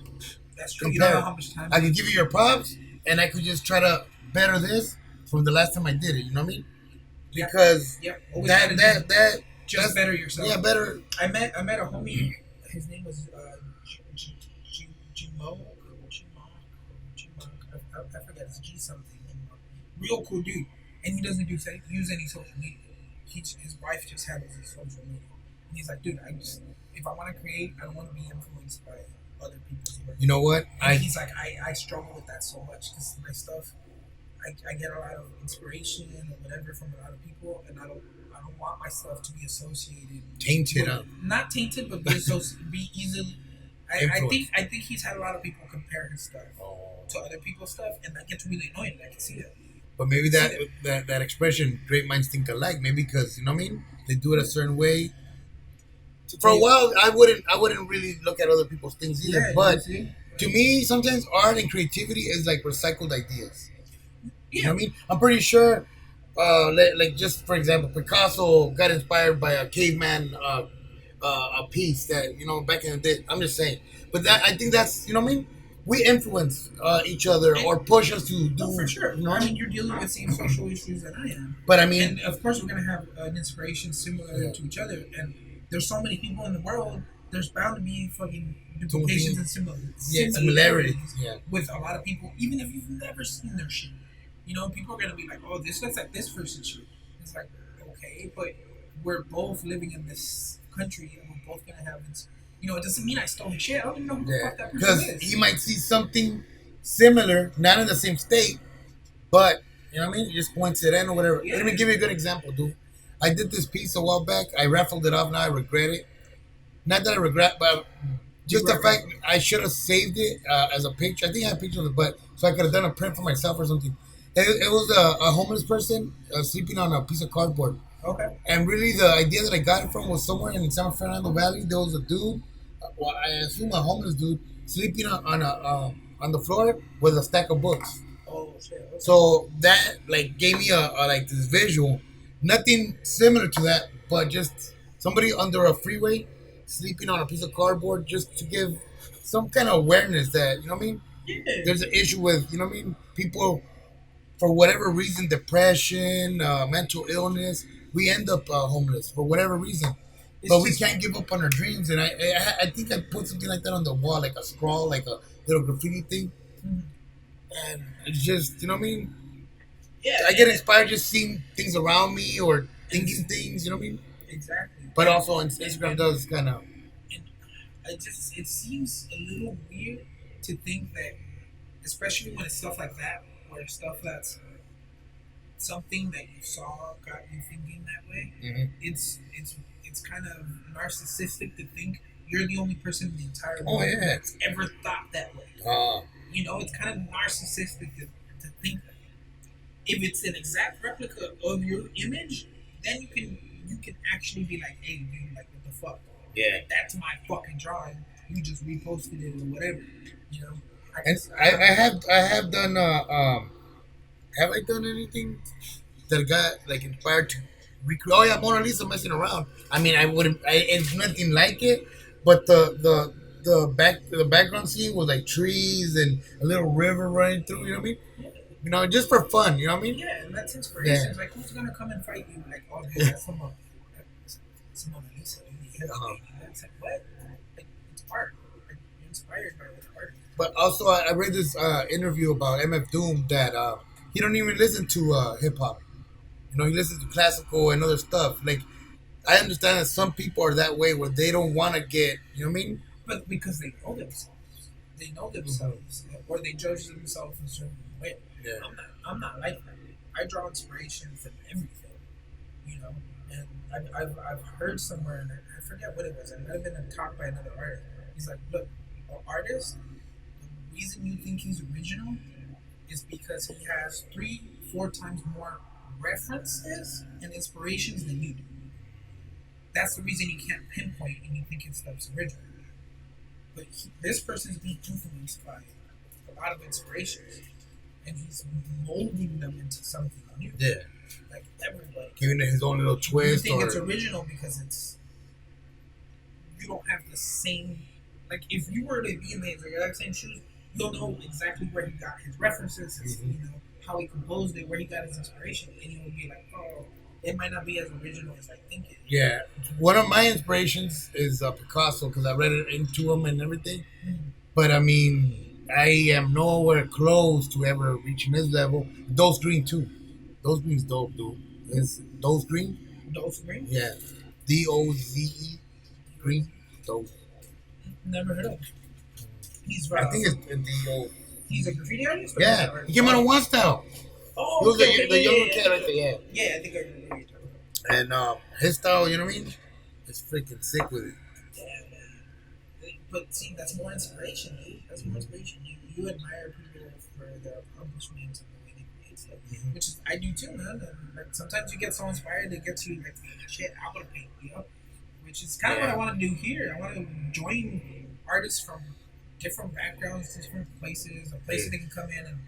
That's true. compare. You don't know how much time. I could give you your props, and I could just try to better this from the last time I did it. You know what I mean? Because Always that just that's- better yourself. yeah, better. I met a homie. His name was I forget. It's G something. Real cool dude, and he doesn't use any social media. His wife just handles his social media, and he's like, dude, if I want to create, I don't want to be influenced by other people's work. You know what? He's like, I struggle with that so much because my stuff, I get a lot of inspiration or whatever from a lot of people, and I don't want my stuff to be associated tainted with, up. not tainted, but be easily. I think he's had a lot of people compare his stuff to other people's stuff, and that gets really annoying. I can see that. But maybe that expression, great minds think alike. Maybe because you know what I mean. They do it a certain way. For a while, I wouldn't really look at other people's things either. Yeah, but to me, sometimes art and creativity is like recycled ideas. You know what I mean? I'm pretty sure, like just for example, Picasso got inspired by a caveman a piece that back in the day. I'm just saying, but that I think that's you know what I mean. We influence each other or push us to do. No, for sure. You know? I mean, you're dealing with the same social issues that I am. But I mean, and of course, we're gonna have an inspiration similar to each other. And there's so many people in the world. There's bound to be fucking duplications and similarities with a lot of people, even if you've never seen their shit. People are gonna be like, "Oh, this looks like this person's shit." It's like, okay, but we're both living in this country, and we're both gonna have this. It doesn't mean I stole his shit. I don't even know who the fuck that person is. Because he might see something similar, not in the same state, but you know what I mean. Just coincident or whatever. Yeah. Let me give you a good example, dude. I did this piece a while back. I raffled it off. Now I regret it. Not that I regret, but just the fact I should have saved it as a picture. I think I had a picture of it, but so I could have done a print for myself or something. It was a homeless person sleeping on a piece of cardboard. Okay. And really, the idea that I got it from was somewhere in San Fernando Valley. There was a dude, well, I assume a homeless dude, sleeping on the floor with a stack of books. Oh shit. Okay. So that like gave me a like this visual, nothing similar to that, but just somebody under a freeway sleeping on a piece of cardboard, just to give some kind of awareness that you know what I mean. Yeah. There's an issue with what I mean. People, for whatever reason, depression, mental illness, we end up homeless for whatever reason. But we can't give up on our dreams, and I think I put something like that on the wall, like a scroll, like a little graffiti thing, and it's just you know what I mean. Yeah. I get inspired just seeing things around me or thinking things, you know what I mean. Exactly. But also, Instagram does kind of. it seems a little weird to think that, especially when it's stuff like that, or stuff that's something that you saw got you thinking that way. Hmm. It's kind of narcissistic to think you're the only person in the entire Oh world yeah. that's ever thought that way. Uh, You know, it's kind of narcissistic to think that. If it's an exact replica of your image, then you can actually be like, hey, dude, like what the fuck? yeah. Like that's my fucking drawing. You just reposted it or whatever. You know, I And just I have done have I done anything that got like inspired to recreate? Oh yeah, Mona Lisa messing around. I mean, I wouldn't. It's nothing like it, but the background scene was like trees and a little river running through. You know what I mean? yeah, You know, just for fun. You know what I mean? yeah, and that's Yeah. inspiration. It's like who's gonna come and fight you? Like, oh dude, that's someone Lisa. Dude, you hit Uh-huh. That's like what? Like, it's art. Like, you're inspired by the art. But also, I read this interview about MF Doom that he don't even listen to hip hop. You know, he listens to classical and other stuff. Like I understand that some people are that way where they don't want to get. You know what I mean? But because they know Mm-hmm. themselves, or they judge themselves in a certain way. Yeah. I'm not like that. I draw inspiration from everything, you know. And I've heard somewhere, and I forget what it was. It might have been a talk by another artist. He's like, look, an artist, the reason you think he's original is because he has 3, 4 times more references and inspirations than you do. That's the reason you can't pinpoint and you think his stuff's original. But this person's being influenced by a lot of inspirations, and he's molding them into something new. Yeah. Like everybody, Giving it his own little you twist think or it's original because it's you don't have the same. Like if you were to be in the exact same shoes, you'll know exactly where he got his references, Mhm. you know how he composed it, where he got his inspiration, and you'll be like, oh, it might not be as original as I think it is. Yeah. One of my inspirations is Picasso because I read it into him and everything. Mm. But I mean, I am nowhere close to ever reaching his level. Those green too. Those green's dope, dude. Is those green? Those Green, Yeah. Doze green. Dope. never heard of him. He's I think it's do. he's a graffiti artist. Or he's an Yeah. He artist? came out of one style. Oh, He was okay, okay, the yeah, younger yeah, kid right there. Yeah. yeah. I think I remember what you're talking about. And his style, you know what I mean? It's freaking sick with it. Yeah, man. But see, that's more inspiration, dude. That's more inspiration. You admire people for their accomplishments and the way they create stuff, Mhm. which is I do too, man. And like sometimes you get so inspired, it gets you like, shit, I want to paint, you know. Which is kind of what I Yeah. want to do here. I want to join artists from different backgrounds, different places, or places they can come in and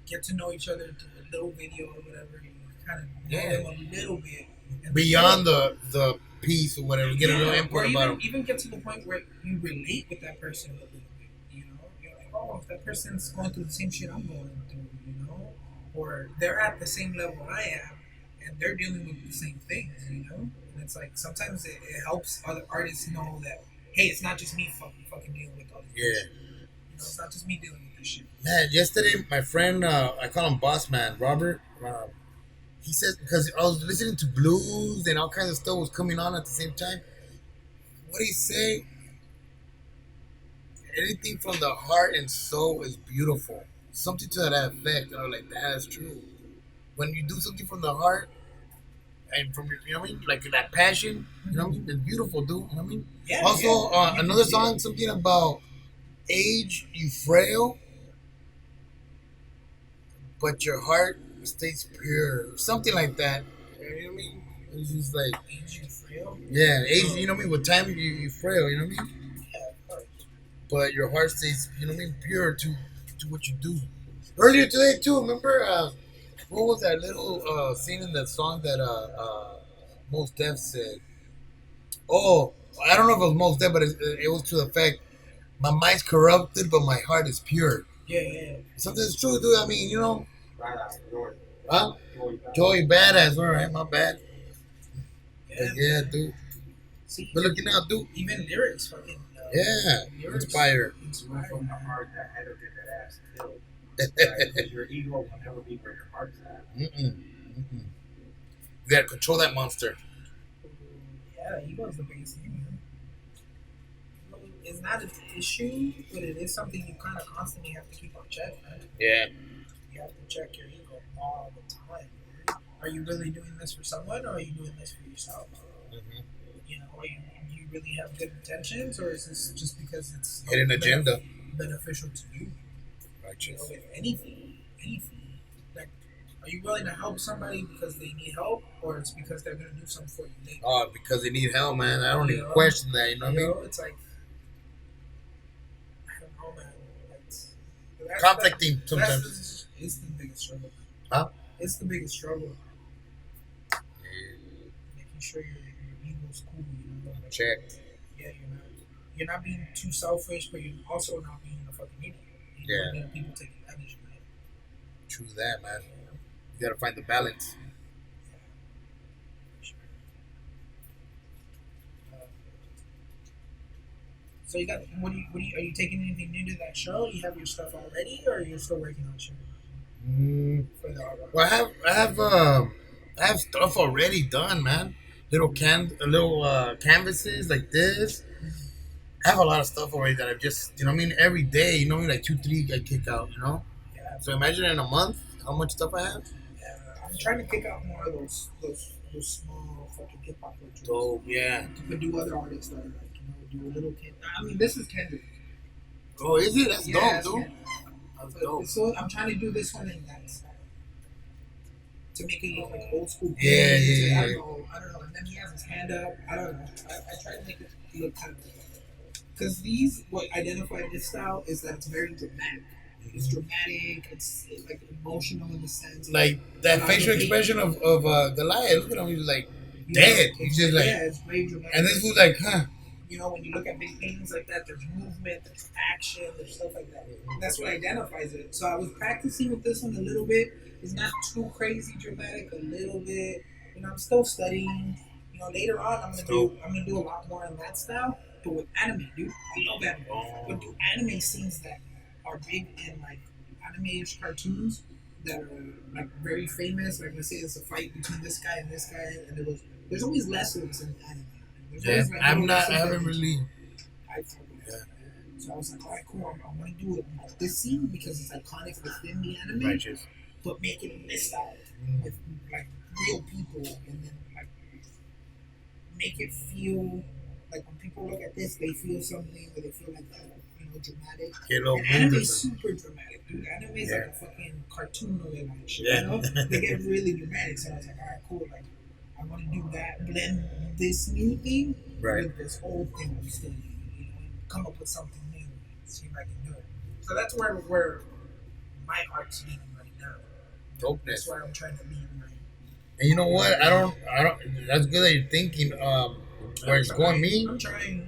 get to know each other through a little video or whatever. You kind of know Yeah. them a little bit. And Beyond the piece or whatever, get a little or input about him. even get to the point where you relate with that person a little bit. You know, you're like, oh, if that person's going through the same shit I'm going through, you know, or they're at the same level I am, and they're dealing with the same things, you know. And it's like sometimes it helps other artists know that hey, it's not just me fucking dealing with all this Yeah. shit. You know, it's not just me dealing with this shit. Man, yesterday my friend, I call him Boss Man, Robert. He said because I was listening to blues and all kinds of stuff was coming on at the same time. What did he say? Anything from the heart and soul is beautiful. Something to that effect. And I was like, that's true. When you do something from the heart and from your, you know what I mean, like that passion, you know what I mean, it's beautiful, dude. You know what I mean. Yeah, Also, yeah. You another can see song, it. something about age, you frail, but your heart stays pure. Something like that. You know what I mean? It's just like, Age you frail. yeah, age, you know what I mean? With time, you frail, you know what I mean? Yeah, of course. But your heart stays, you know what I mean, pure to what you do. Earlier today, too, remember, what was that little scene in that song that Most Def said? Oh, I don't know if it was Most Def, but it was to the fact, my mind's corrupted, but my heart is pure. Yeah, yeah, yeah. Something's true, dude. I mean, you know, huh? Joey Badass, all right, my bad. But Yeah. yeah, dude. See, But looking out, dude. even lyrics fucking Yeah, lyrics inspire. inspire. From the heart that had to get that ass killed. Right? Because your ego will never be where your heart's at. Mm-mm. You gotta control that monster. Yeah, he was the biggest thing, man. it's not an issue, but it is something you kind of constantly have to keep on check, man. Yeah. You have to check your ego all the time. Are you really doing this for someone, or are you doing this for yourself? Mm-hmm. You know, do you really have good intentions, or is this just because it's Hidden agenda. beneficial to you? You know, with anything. Like, are you willing to help somebody because they need help, or it's because they're gonna do something for you later? Oh, because they need help, man. I don't You even know? question that. You know what I You mean? know, it's like I don't know, man. Conflicting sometimes. It's the biggest struggle. Huh? It's the biggest struggle. Making sure your ego's cool. You know, like, Check. yeah, you're not being too selfish, but you're also not being a fucking idiot. You don't let people take advantage of that. True that, man. You gotta find the balance. For sure. So you got are you taking anything new to that show? You have your stuff already, or you're still working on shit for the artwork? Well, I have stuff already done, man. Little canvases like this. I have a lot of stuff already that I've just, you know what I mean, every day, you know what I mean, like 2, 3 I kick out, you know? Yeah, So imagine in a month how much stuff I have. yeah. I'm trying to kick out more of those small fucking hip hop portraits. Dope, yeah. But do other artists that are like, you know, do a little kid. I mean, this is Kendrick. Oh, is it? That's Yeah, dope, that's dude. Kendrick. That's But dope. so I'm trying to do this one in that style to make it look like old school. Yeah, yeah, I yeah. don't know. And then he has his hand up. I don't know. I try to make it look kind of because what identify this style is that it's very dramatic. It's dramatic. It's like emotional in the sense. Like that facial expression of Goliath. Look at him. He was like dead. He's just like, it's very dramatic. and this was like, huh? You know, when you look at big paintings like that, there's movement, there's action, there's stuff like that. That's what identifies it. So I was practicing with this one a little bit. It's not too crazy dramatic, a little bit. You know, I'm still studying. You know, later on, I'm gonna do a lot more in that style. But with anime, dude, I love anime. But do anime scenes that are big in like anime-ish cartoons that are like very famous. Like let's say it's a fight between this guy and this guy, and there's always lessons in anime. Yeah, I haven't really. I thought of that. So I was like, all right, cool. I want to do it like this scene because it's iconic within the anime, Righteous. but make it in this style with like real people, and then like make it feel like when people look at this, they feel something, or they feel like you know dramatic. Get a little And anime movement. is super dramatic, dude. Anime is like a fucking cartoon or like shit. Yeah. You know, they get really dramatic. So I was like, all right, cool. Like I want to do that, blend this new thing with this old thing I'm studying, you know, and come up with something new and see if I can do it. So that's where my art's leading right now. Dopeness. That's where I'm trying to lead right. And you know what? I don't. That's good that you're thinking. Where it's going, me. I'm trying.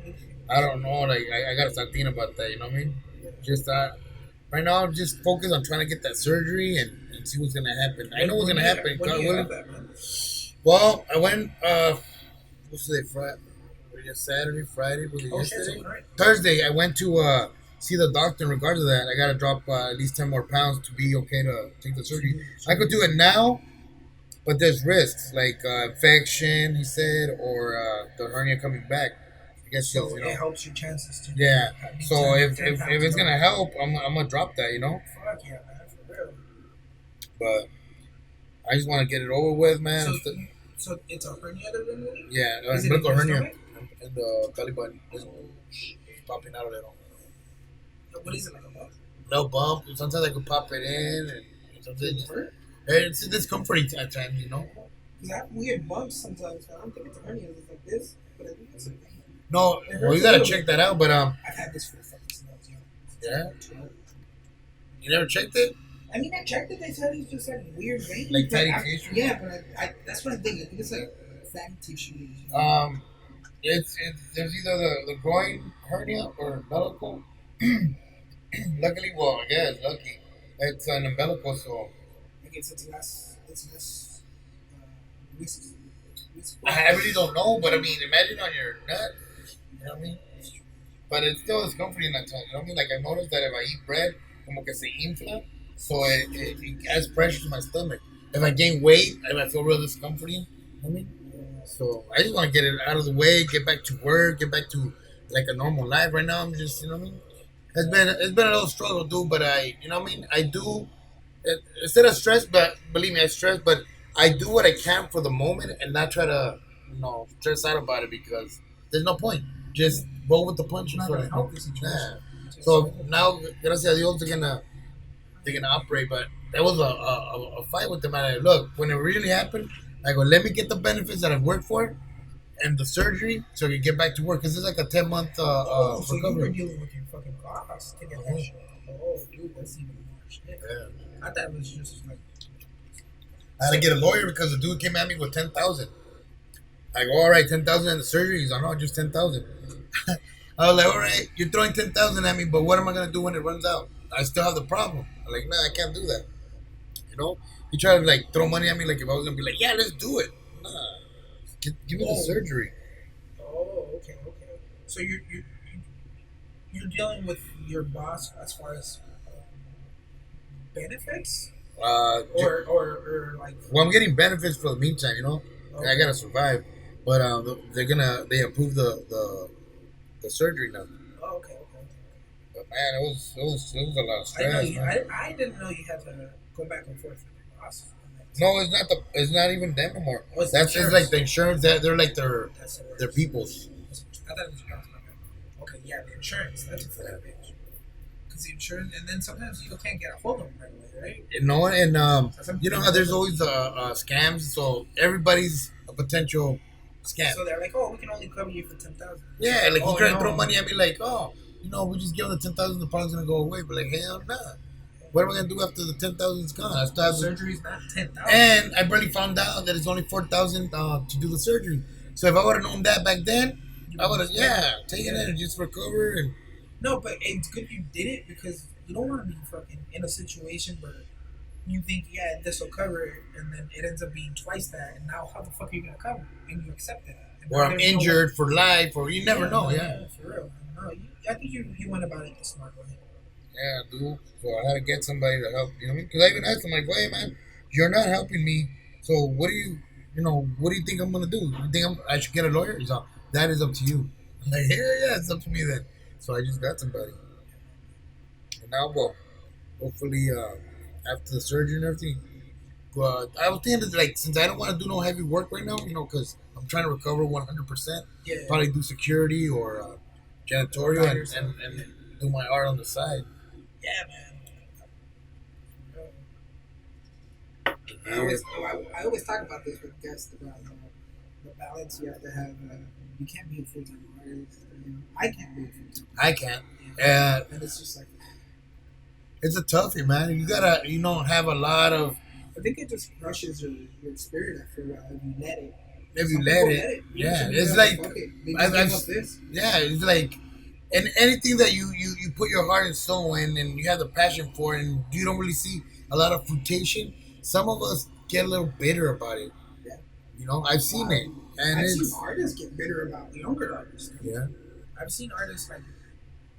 I don't know. Like I gotta start thinking about that. You know what I mean? Just right now, I'm just focused on trying to get that surgery and see what's gonna happen. I know what's gonna happen. When God do you willing. have that, man? Well, I went. What's today? Friday. Saturday, Friday. Was it yesterday? Right. Thursday. I went to see the doctor in regards to that. I gotta drop at least 10 more pounds to be okay to take the surgery. I could do it now, but there's risks like infection, he said, or the hernia coming back. I guess So you know. it helps your chances to. Yeah. be So 10 if 10 if pounds it's gonna lower. help, I'm gonna drop that. You know. Fuck yeah, man, for real. But I just want to get it over with, man. So it's a hernia that they're moving? Yeah, Is it in umbilical your hernia stomach? and the belly button is popping out a little. What is it, like a bump? No bump. Sometimes I could pop it in, and sometimes Does it hurt? it's discomforting at times, you know. Because I have weird bumps sometimes. I don't think it's a hernia. It's like this, but I think it's a hernia. No, It well, hurts you a gotta little check bit. that out. But I've had this for fucking since I was young. yeah, you never checked it. I mean, I checked it. They said it's just like weird veins. Like but fatty I- tissue? Yeah, but that's what I think. I think it's like fatty tissue. It's there's either the groin hernia or umbilical. Luckily, well, I guess lucky, it's an umbilical, so I guess it's less risky. I really don't know. But I mean, imagine on your nut, you know what I mean? But it's still discomforting at times. You know what I mean? Like I noticed that if I eat bread, como que se infla, so it adds pressure to my stomach. If I gain weight, I feel real discomforting. You know what I mean? So I just want to get it out of the way, get back to work, get back to like a normal life. Right now, I'm just, you know what I mean. It's been a little struggle, dude. But you know what I mean. I do instead of stress, but believe me, I stress, but I do what I can for the moment and not try to, stress out about it because there's no point. Just roll with the It's punches. not So, gonna help the situation. yeah. Just So now, gracias a Dios, they're gonna operate. But there was a fight with them. And I look, when it really happened, I go, let me get the benefits that I've worked for and the surgery so I can get back to work because it's like a 10 month oh, so you were recovery. dealing with your fucking boss to get that shit. Oh, dude, that's even more shit. Yeah. I thought it was just like. I had to get a lawyer because the dude came at me with 10,000. I go, all right, 10,000 in the surgery. He's like, no, just 10,000. I was like, all right, you're throwing 10,000 at me, but what am I gonna do when it runs out? I still have the problem. I'm like, nah, I can't do that. You know, he tried to like throw money at me, like if I was gonna be like, yeah, let's do it. Nah, give me the Oh. surgery. Oh, okay, okay. So you're dealing with your boss as far as benefits, or like. Well, I'm getting benefits for the meantime. I Okay. gotta survive, but they approved the surgery now. Oh, okay, okay. But man, it was a lot of I know stress, you. man. I didn't know you had to go back and forth with your boss. No, it's not even them anymore. Oh, it's the That's just insurance. like the insurance. They're like That's the their worst. peoples. I thought it was your boss. My bad. Okay, yeah, the insurance. That's for that bitch. Because the insurance, and then sometimes you can't get a hold of them right away, right? And So some you know how there's always scams. So everybody's a potential scam. So they're like, oh, we can only cover you for 10,000. Yeah, like Oh, he trying to no. throw money at me, like, oh, we just give him the 10,000, the problem's gonna go away. But like, hell nah. What am I gonna do after the 10,000 is gone? I still have to, Surgery's not 10,000. and I barely found out that it's only 4,000 to do the surgery. So if I would have known that back then, I would have taken it and just recover and No, but it's good you did it because you don't want to be fucking in a situation where you think, yeah, this will cover it, and then it ends up being twice that, and now how the fuck are you gonna cover it? And you accept it. And or now I'm there's no injured for life, or you never know. Yeah, for real. No, I think you went about it the smart way. yeah, dude. So I had to get somebody to help. You know what I mean? Because I even asked him like, "Hey, man, you're not helping me. So what do you think I'm gonna do? You think I should get a lawyer?" He's like, "That is up to you." I'm like, yeah, it's up to me then. So I just got somebody. And now, well, hopefully, after the surgery and everything, I was thinking that, like, since I don't want to do no heavy work right now, because I'm trying to recover 100%, Yeah. probably do security or janitorial and do my art on the side. Yeah, man. I always talk about this with guests about the balance you have to have. You can't be a full time artist. I can't be a full time. I can't. And it's just like It's a toughie, man. You gotta, have a lot of. I think it just crushes your spirit after a while if you let it. If you Some let people it, You know, yeah, some it's people are like fuck it. They I've, just I've, give up this. yeah, it's like, and anything that you put your heart and soul in, and you have the passion for, it, and you don't really see a lot of fruition. Some of us get a little bitter about it. Yeah. I've seen it, and I've it's seen artists get bitter about younger artists. yeah, I've seen artists like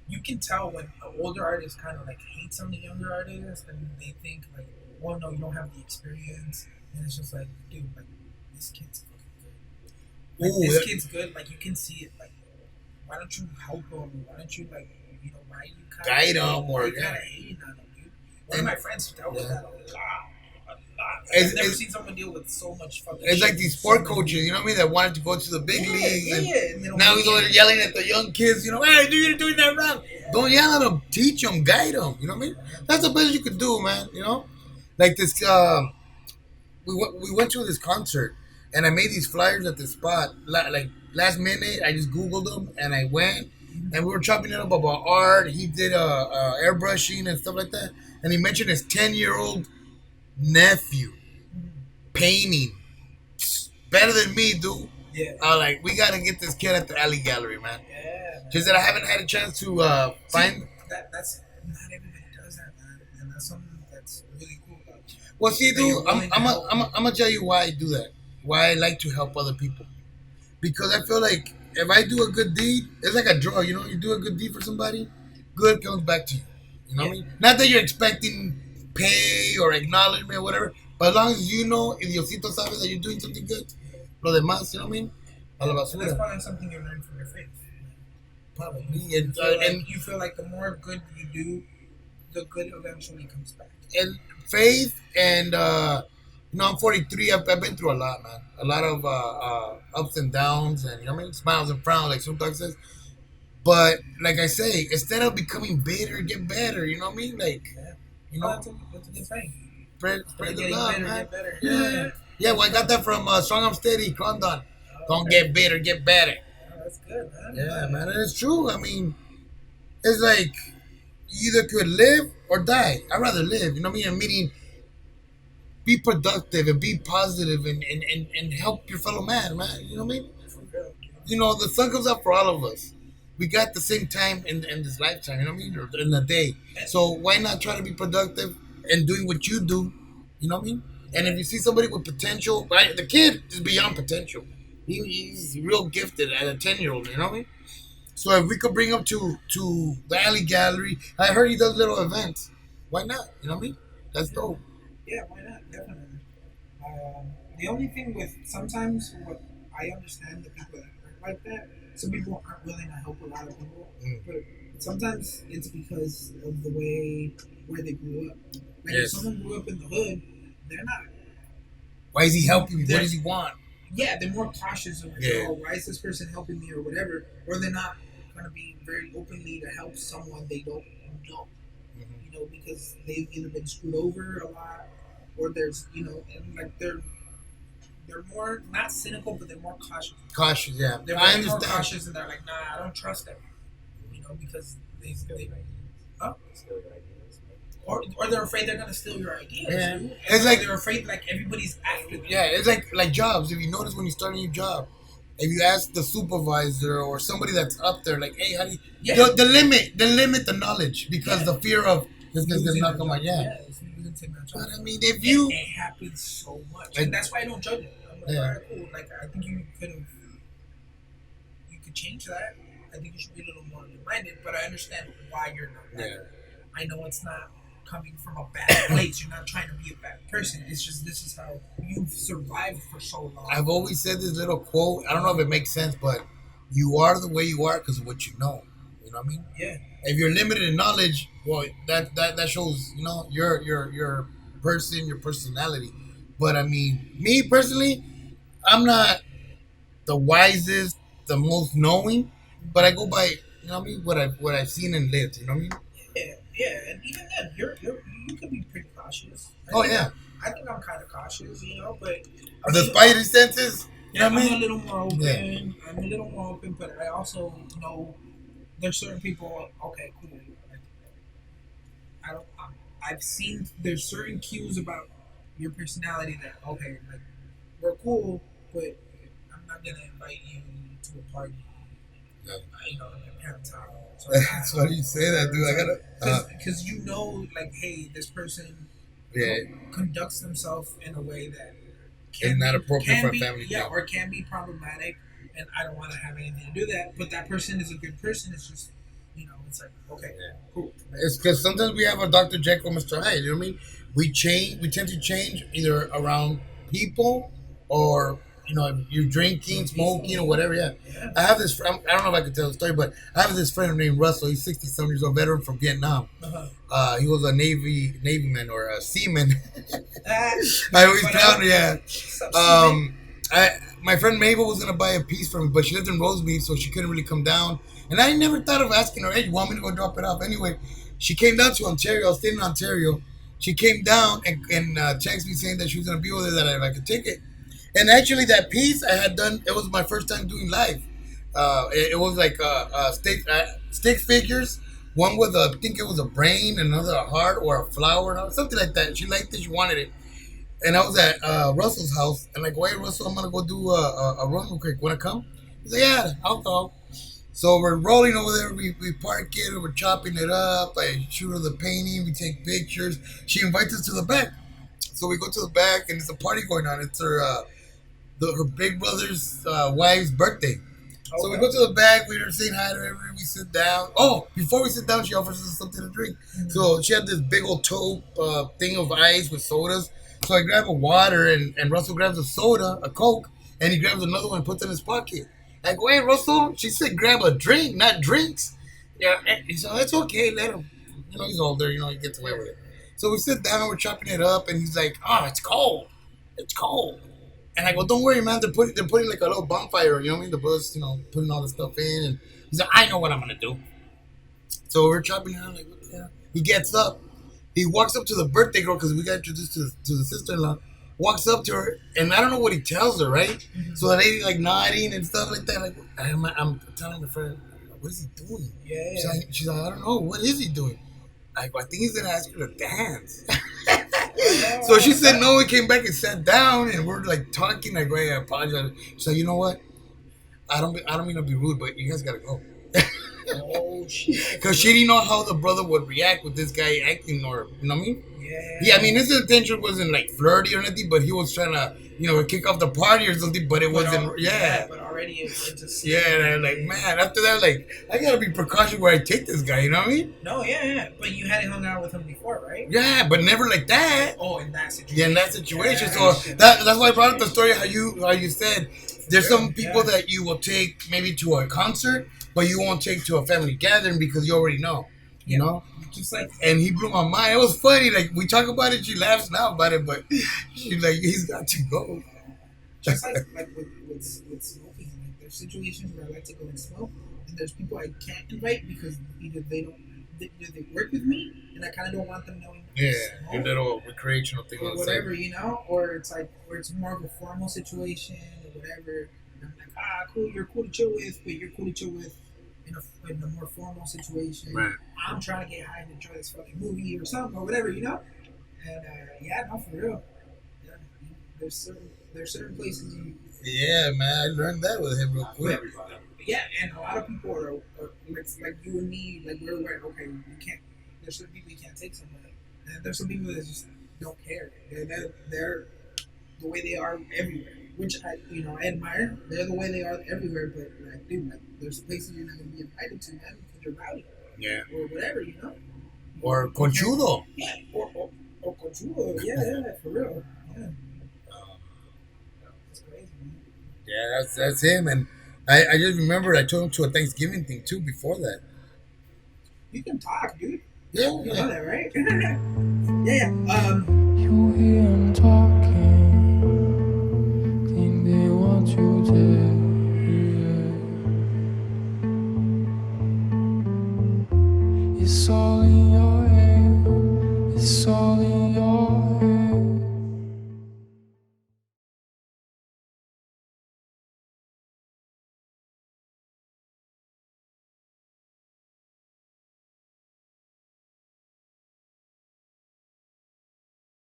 you can tell when an older artist kind of like hates on the younger artist, and they think like, well, no, you don't have the experience, and it's just like, dude, like this kid's fucking good. Like Ooh, this that- kid's good. Like you can see it. Like why don't you help him? Why don't you why you kind Guide of him or- kind of hating on him, dude? One And- of my friends dealt with yeah. that a lot. It's- I've never it's- seen someone deal with so much fucking. it's like shit, these so sport many- coaches, you know what I mean, that wanted to go to the big leagues, Yeah, and yeah. And they don't now make he's over it. there yelling at the young kids, hey, you're doing that wrong. Don't yell at them, teach them, guide them. You know what I mean? That's the best you could do, man. Like this. We went to this concert, and I made these flyers at this spot. Like last minute, I just Googled them, and I went, and we were chopping it up about art. He did airbrushing and stuff like that, and he mentioned his 10-year-old nephew painting better than me, dude. Yeah. I was like, we gotta get this kid at the alley gallery, man. Yeah. Just that I haven't had a chance to find. That's not everybody does that, man, and that's something that's really cool about you. Well, see, That you're dude, I'm willing to I'm help. I'm gonna tell you why I do that. Why I like to help other people. Because I feel like if I do a good deed, it's like a draw. You do a good deed for somebody, good comes back to you. You know what I mean? Not that you're expecting pay or acknowledgement or whatever, but as long as you know, if Diosito sabe that you're doing something good, lo demás, you know what I mean? A la And that's basura. probably something you learn from your faith. probably. And you feel like the more good you do, the good eventually comes back. And faith and I'm 43. I've been through a lot, man. A lot of ups and downs, and smiles and frowns, like some dog says. But like I say, instead of becoming bitter, get better. You know what I mean? Like, Yeah. you Oh, know, that's a good thing. spread the Getting love, better, man. get better. Yeah, yeah. Well, I got that from Strong I'm Steady, Condon. Don't Okay. get bitter, get better. Oh, that's good, man. Yeah, man, and it's true. I mean, it's like you either could live or die. I'd rather live. You know what I mean? Meaning, be productive and be positive and help your fellow man. You know what I mean? For real. The sun comes up for all of us. We got the same time in this lifetime, you know what I mean? Or in a day. So why not try to be productive and doing what you do? You know what I mean? And if you see somebody with potential, right? The kid is beyond potential. He's real gifted at a 10-year-old, you know what I mean? So if we could bring him to the Alley Gallery, I heard he does little events. Why not? You know what I mean? That's dope. Yeah, why not? Definitely. The only thing with sometimes what I understand the people that aren't like that, some people aren't willing to help a lot of people, but sometimes it's because of the way where they grew up. Like if Yes. someone grew up in the hood, they're not. Why is he helping me? What They're- does he want? Yeah, they're more cautious of Yeah. oh, why is this person helping me or whatever, or they're not going to be very openly to help someone they don't know. Because they've either been screwed over a lot, or there's and like they're more not cynical, but they're more cautious. Cautious, yeah. They're I very more understand. cautious, and they're like, nah, I don't trust them. Because they huh? Or they're afraid they're gonna steal your ideas. Yeah. Dude. It's And like- they're afraid like everybody's after them. Yeah, it's like jobs. If you notice when you start a new job, if you ask the supervisor or somebody that's up there, like, hey, how do you Yeah. the limit the knowledge because Yeah. the fear of this guy's gonna Losing knock their on my job. It's losing their job. But I mean, if you It happens so much, Like- and that's why I don't judge it. I'm like, Yeah. all right, cool. Like, I think you could change that. I think you should be a little more minded, but I understand why you're not. Like, Yeah. I know it's not coming from a bad place. You're not trying to be a bad person. It's just this is how you've survived for so long. I've always said this little quote. I don't know if it makes sense, but you are the way you are because of what you know. You know what I mean? Yeah. If you're limited in knowledge, well, that shows your person, your personality. But I mean, me personally, I'm not the wisest, the most knowing, but I go by what I mean, what I've seen and lived. You know what I mean? Yeah, and even then, you can be pretty cautious. Oh yeah, I think I'm kind of cautious, but the spidey senses. You know I'm what I a mean? little more open. Yeah. I'm a little more open, but I also know there's certain people. Okay, cool. Like, I've seen there's certain cues about your personality that okay, like we're cool, but I'm not gonna invite you to a party. Yeah. In my parents' house. So That's why you say that, dude. I gotta. because like, hey, this person Yeah, conducts themselves in a way that it's not appropriate can for a be, family. yeah, thing. or can be problematic, and I don't want to have anything to do that. But that person is a good person. It's just, it's like okay, cool. It's because sometimes we have a Dr. Jekyll, Mr. Hyde. You know what I mean? We tend to change either around people or if you're drinking, smoking, or whatever. Yeah. Yeah. I have this. I don't know if I can tell the story, but I have this friend named Russell. He's 60-some years old, veteran from Vietnam. He was a Navy man or a seaman. I always found, yeah. My friend Mabel was gonna buy a piece from me, but she lived in Rosemead, so she couldn't really come down. And I never thought of asking her, "Hey, you want me to go drop it off?" Anyway, she came down to Ontario. I was staying in Ontario. She came down and texted me saying that she was gonna be over there, that I could take it. And actually, that piece I had done, it was my first time doing live. It was like stick figures. One with I think it was a brain, another a heart or a flower, or something like that. She liked it, she wanted it. And I was at Russell's house, and like, wait, Russell, I'm gonna go do a run real quick. Wanna come? He's like, yeah, I'll go. So we're rolling over there. We park it, and we're chopping it up. I shoot her the painting. We take pictures. She invites us to the back. So we go to the back, and there's a party going on. It's her big brother's wife's birthday. So we go to the back. We're saying hi to everybody. We sit down. Oh, before we sit down, she offers us something to drink. Mm-hmm. So she had this big old taupe thing of ice with sodas. So I grab a water, and Russell grabs a soda, a Coke, and he grabs another one and puts it in his pocket. I go, hey, Russell, she said grab a drink, not drinks. Yeah, and so it's okay, let him. You know, he's older, you know, he gets away with it. So we sit down and we're chopping it up, and he's like, oh, it's cold. It's cold. And I go, don't worry, man, they're putting like a little bonfire, you know what I mean? The brothers, you know, putting all the stuff in. And he's like, I know what I'm going to do. So we're chopping it up, like, what the hell? He gets up. He walks up to the birthday girl because we got introduced to the sister-in-law. Walks up to her, and I don't know what he tells her, right? So the lady like nodding and stuff like that. Like I'm telling my friend, what is he doing? Yeah. She's like, I don't know. What is he doing? I go, I think he's gonna ask her to dance. So she said no. We came back and sat down, and we're like talking. I go, hey, I apologize. She's like, you know what? I don't mean to be rude, but you guys gotta go. Oh shit. Because she didn't know how the brother would react with this guy acting, or you know what I mean? Yeah. Yeah, I mean his intention wasn't like flirty or anything, but he was trying to, you know, kick off the party or something. But it wasn't. Yeah. But already it just. Yeah, and I'm like, man, after that, like, I gotta be precautioned where I take this guy. You know what I mean? No, yeah. But you hadn't hung out with him before, right? Yeah, but never like that. Oh, in that situation. Yeah, in that situation. Yeah, So that's why I brought up the story how you said there's some people that you will take maybe to a concert, but you won't take to a family gathering because you already know. You know? Just like, and he blew my mind. It was funny. Like we talk about it, she laughs now about it, but she's like, he's got to go. just like with smoking, like there's situations where I like to go and smoke, and there's people I can't invite because either they work with me, and I kind of don't want them knowing. Yeah, your little recreational thing or whatever, you know, or it's like, or it's more of a formal situation or whatever. And I'm like, cool, you're cool to chill with, but you're cool to chill with in a more formal situation. Right. I'm trying to get high and enjoy this fucking movie or something or whatever, you know. And yeah, no, for real. Yeah, there's certain places you. Yeah, man, I learned that with him real quick. Yeah, and a lot of people are like you and me, like we're aware. Okay, you can't. There's certain people you can't take somewhere, and there's some people that just don't care. They're the way they are everywhere, which I admire. They're the way they are everywhere, but like, dude, like there's places you're not gonna be invited to, man, because you're rowdy. Yeah. Or whatever, you know. Or conchudo. Yeah. Or conchudo. Yeah, for real. Yeah. That's crazy, man. Yeah, that's him. And I just remember I took him to a Thanksgiving thing too before that. You can talk, dude. Yeah. You know that, right? Yeah. You hear